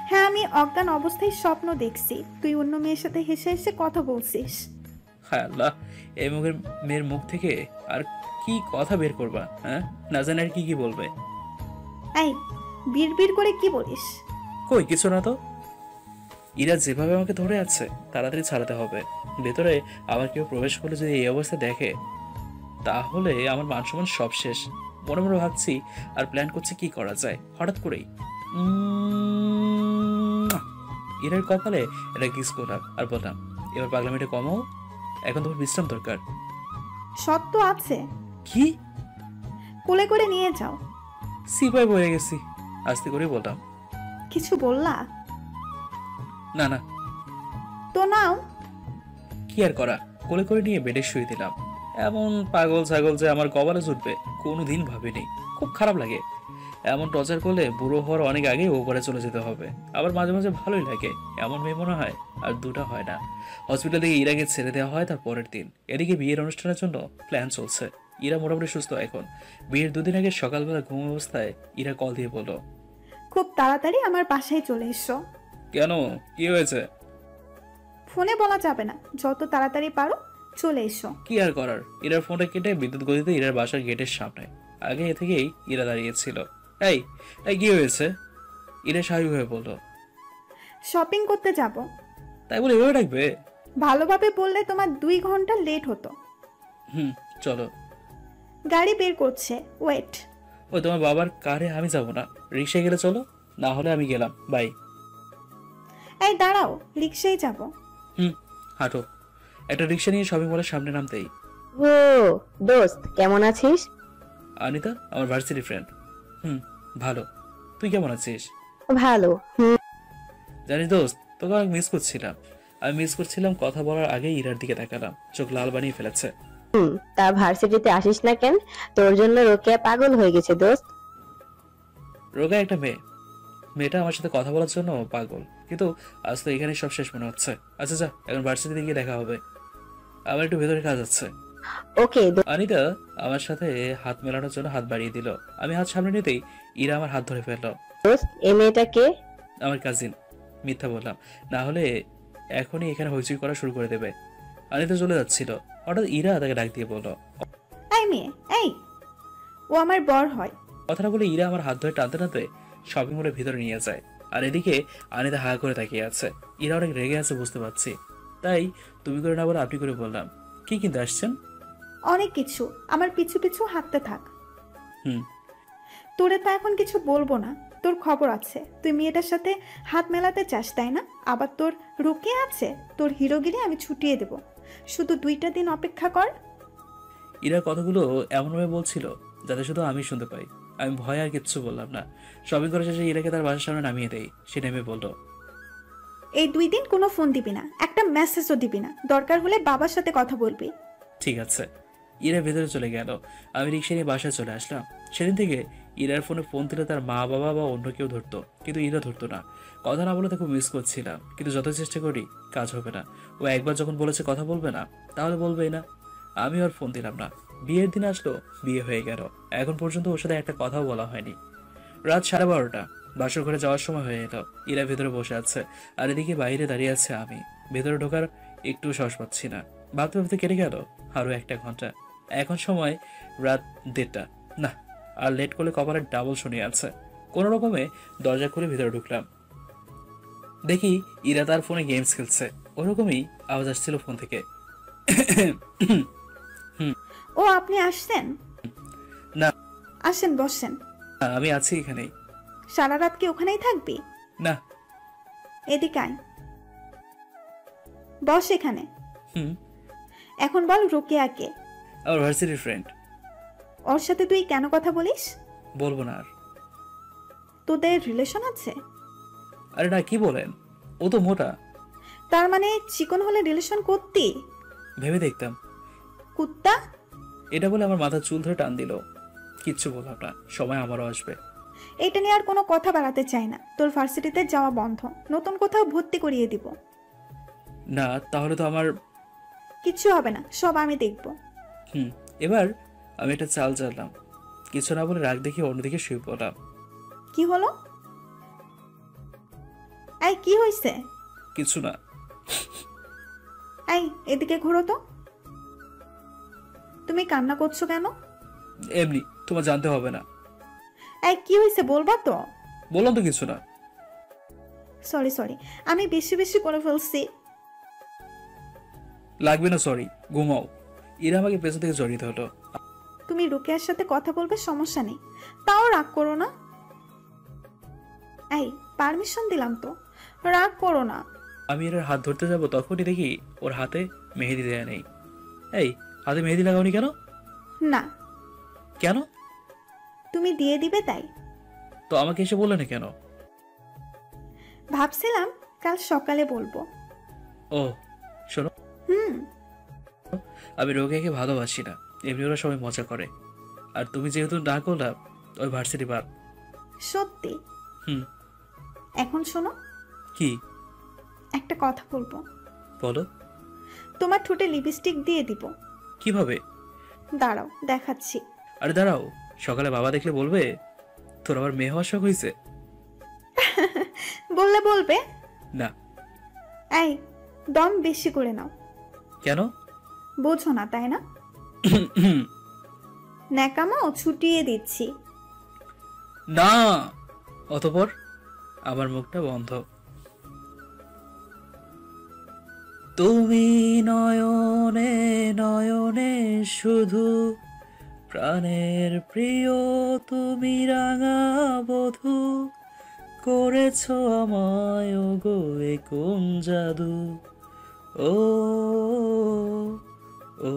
হ্যাঁ, আমি অজ্ঞান অবস্থায় স্বপ্ন দেখছি তুই অন্য মেয়ের সাথে হেসে হেসে কথা বলছিস। হায় আল্লাহ, এই মেয়ের মুখ থেকে আর কি কথা বের করবা? হ্যাঁ, না জানি আর কি কি বলবে। এই, বিড়বিড় করে কি বলিস? কই কিছু না তো। ইরা যেভাবে আমাকে ধরে আছে তাড়াতাড়ি ছাড়াতে হবে। ভেতরে আবার কেউ প্রবেশ করলে যদি এই অবস্থা দেখে তাহলে আমার মান সম্মান সব শেষ। মনে মনে ভাবছি আর প্ল্যান করছি কি করা যায়। হঠাৎ করেই ইরার কপালে এটা কিস করলাম আর বললাম, এবার পাগলামিটা কমাও, এখন তোমার বিশ্রাম দরকার। সত্য আছে, কি? কোলে করে নিয়ে যাও। সিপাই বয়ে গেছি, আস্তে করে বললাম। কিছু বললা? না না। তো নাও। কি আর করা, কোলে করে নিয়ে বেডে শুয়ে দিলাম। এমন পাগল ছাগল যে আমার কপালে জুটবে কোনোদিন ভাবিনি। খুব খারাপ লাগে, এমন টর্চার করলে বুড়ো হওয়ার অনেক আগেই ওপরে চলে যেতে হবে। আবার মাঝে মাঝে ভালোই লাগে, এমন মেয়ে মনে হয় আর দুটা হয় না। হসপিটাল থেকে ইরাকে ছেড়ে দেওয়া হয় তার পরের দিন। এদিকে বিয়ের অনুষ্ঠানের জন্য প্ল্যান চলছে। ইরা মোটামুটি সুস্থ এখন। বিয়ের দুদিন আগে সকালবেলা ঘুম অবস্থায় ইরা কল দিয়ে বলল, খুব তাড়াতাড়ি আমার বাসায় চলে এসো। কেন, কি হয়েছে? ফোনে বলা যাবে না, যত তাড়াতাড়ি পারো চলে এসো। কি আর করার, ইরার ফোনটা কেটে বিদ্যুৎ গতিতে ইরার বাসার গেটের সামনে। আগে এ থেকেই ইরা দাঁড়িয়েছিল। এই এই কি হয়েছে? ইরা স্বাভাবিক হয়ে বলল, শপিং করতে যাব। তাই বলে এভাবে ডাকবে? ভালোভাবে বললে তোমার 2 ঘন্টা লেট হতো। হুম, চলো। গাড়ি বের করছে, ওয়েট। ওই তোমার বাবার কারে, আমি যাব না, রিক্সায় গেলে চলো, না হলে আমি গেলাম, বাই। এই দাঁড়াও, রিক্সায় যাব। হুম, হাঁটো। একটা রিক্সা নিয়ে শপিং মলের সামনে নামতেই, ও দোস্ত কেমন আছিস? অনিতা আমার ভার্সিটি ফ্রেন্ড। হুম, ভালো। তুই কেমন আছিস? ভালো। জানিস দোস্ত, তোকে অনেক মিস করছিলাম। আমি মিস করছিলাম কথা বলার আগে ইরার দিকে তাকালাম, চোখ লাল বানিয়ে ফেলেছে। তা ভার্সিটিতে আসিস না কেন? তোর জন্য রোকেয়া পাগল হয়ে গেছে দোস্ত। রোগা একটা মেয়ে, মেয়েটা আমার সাথে কথা বলার জন্য পাগল, কিন্তু আজ তো এখানে সব শেষ মনে হচ্ছে। আচ্ছা যা, এখন ভার্সিটিতে গিয়ে দেখা হবে, আমার একটু ভেতরে কাজ আছে। ওকে। অনিতা আমার সাথে হাত মেলানোর জন্য হাত বাড়িয়ে দিল। আমি হাত সামনে নিতেই ইরা আমার হাত ধরে ফেললো। দোস্ত, এই মেয়েটা কে? আমার কাজিন। মিথ্যা বললাম, না হলে এখনই এখানে হইচই করা শুরু করে দেবে। অনিতা চলে যাচ্ছিল, হঠাৎ ইরা তাকে ডাক দিয়ে বলল, এই মেয়ে, এই, ও আমার বর হয়। কথাটা বলে ইরা আমার হাত ধরে টানতে টানতে শপিং মলের ভিতরে নিয়ে যায়। আর এদিকে অনিতা হা করে তাকিয়ে আছে। ইরা অনেক রেগে আছে বুঝতে পারছি, তাই তুমি করে না বলে আপনি করে বললাম, কি কিনতে আসছেন? অনেক কিছু, আমার পিছু পিছু হাঁটতে থাক। হুম। তোরে তো এখন কিছু বলবো না, তোর খবর আছে। তুই মেয়েটার সাথে হাত মেলাতে চাস তাই না? আবার তোর রুকে আছে, তোর হিরোগিরি আমি ছুটিয়ে দেব। শুধু 2টা দিন অপেক্ষা কর। ইরার কথাগুলো এমনভাবে বলছিল যাতে শুধু আমি শুনতে পাই। আমি ভয় আর কিচ্ছু বললাম না। শপিং করে শেষে ইরাকে তার বাসার সামনে নামিয়ে দেই। সে নেমে বলল, এই 2 দিন কোনো ফোন দিবি না, একটা মেসেজও দিবি না, দরকার হলে বাবার সাথে কথা বলবি। ঠিক আছে। ইরা ভেতরে চলে গেল। আমি রিক্সা নিয়ে বাসায় চলে আসলাম। সেদিন থেকে ইরার ফোনে ফোন দিলে তার মা বাবা বা অন্য কেউ ধরতো, কিন্তু ইরা ধরতো না। কথা না বলে তাকে মিস করছিলাম, কিন্তু যত চেষ্টা করি কাজ হবে না। ও একবার যখন বলেছে কথা বলবে না, তাহলে বলবেই না। আমি আর ফোন দিলাম না। বিয়ের দিন আসলো, বিয়ে হয়ে গেল। এখন পর্যন্ত ওর সাথে একটা কথাও বলা হয়নি। রাত 12:30, বাসর ঘরে যাওয়ার সময় হয়ে এলো। ইরা ভেতরে বসে আছে, আর এদিকে বাইরে দাঁড়িয়ে আছে আমি। ভেতরে ঢোকার একটু সাহস পাচ্ছি না। ভাবতে ভাবতে কেটে গেল আরো 1 ঘন্টা। এখন সময় রাত 1:30। না, আর লেট করলে কপালে ডাবল শুনে আছে। কোনো রকমে দরজা খুলে ভিতরে ঢুকলাম। দেখি ইরা তার ফোনে গেমস খেলছে। ওরকমই আওয়াজ আসছিল ফোন থেকে। ও আপনি আসছেন? না। আসেন, বসেন। আমি আছি এখানেই। সারা রাত কি ওখানেই থাকবি? না। এদিকে আয়, বস এখানে। হুম। এখন বল রোকেয়াকে। আমার ভার্সিটির ফ্রেন্ড। ওর সাথে তুই কেন কথা বলিস? বলবো না আর। তোদের রিলেশন আছে? আরে না, কি বলেন, ও তো মোটা। তার মানে চিকন হলে রিলেশন করতি? ভেবে দেখতাম। কুত্তা। এটা বলে আমার মাথা চুল ধরে টান দিল। কিচ্ছু বললাম না, সময় আমারও আসবে। এটা নিয়ে আর কোনো কথা বাড়াতে চাই না। তোর ভার্সিটিতে যাওয়া বন্ধ, নতুন কোথাও ভর্তি করিয়ে দিব। না, তাহলে তো আমার কিচ্ছু হবে না, সব আমি দেখব। এবার আমি একটা চাল চাললাম। কিছু না বলে রাগ দেখে অন্যদিকে শুয়ে পড়লাম। কি হলো? এই কি হয়েছে? কিছু না। এই এদিকে ঘোরো তো। তুমি কান্না করছো কেন? এমনি, তোমার জানতে হবে না। এই কি হয়েছে বলবা তো? বললাম তো কিছু না। সরি সরি, আমি বেশি বেশি করে ফেলছি। লাগবে না সরি, ঘুমাও। ইরা আমাকে পেছন থেকে জড়িত হলো। তুমি রুকিয়ার সাথে কথা বলবে, সমস্যা নেই, তাও রাগ করো না। এই পারমিশন দিলাম তো, রাগ করো না। আমি এর হাত ধরতে যাব, তখনই দেখি ওর হাতে মেহেদি দেয়া নেই। এই, হাতে মেহেদি লাগাওনি কেন? না। কেন? তুমি দিয়ে দিবে তাই। তো আমাকে এসে বললে না কেন? ভাবছিলাম কাল সকালে বলবো। ও শোনো, আমি রোকেয়াকে ভালোবাসি না, এমনি ওরা সবাই মজা করে। আর তুমি যেহেতু না করলাম, ওই ভার্সিটি বাদ। সত্যি? হুম। এখন শোনো। কি? একটা কথা বলবো। বলো। তোমার ঠোঁটে লিপস্টিক দিয়ে দিব। কিভাবে? দাঁড়াও দেখাচ্ছি। আরে দাঁড়াও, সকালে বাবা দেখলে বলবে তোর আবার মেয়ে হওয়ার শখ হয়েছে। বললে বলবে না। এই দম বেশি করে নাও। কেন? বোঝো না তাই না? ন্যাকামো ছুটিয়ে দিচ্ছি। না। অতঃপর আমার মুখটা বন্ধ। তুমি নয়নে নয়নে শুধু, প্রাণের প্রিয় তুমি রাঙা বধূ, করেছ আমায় গো এ কোন জাদু। ও ও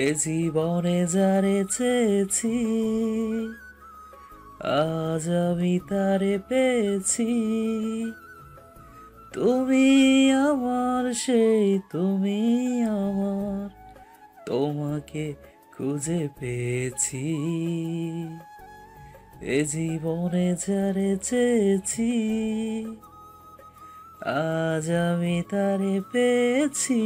এ জীবনে যারে চেয়েছি, আজ আমি তারে পেয়েছি। তুমি আমার সেই, তুমি আমার, তোমাকে খুঁজে পেয়েছি। এ জীবনে যারে চেয়েছি, আজ আমি তারে পেয়েছি।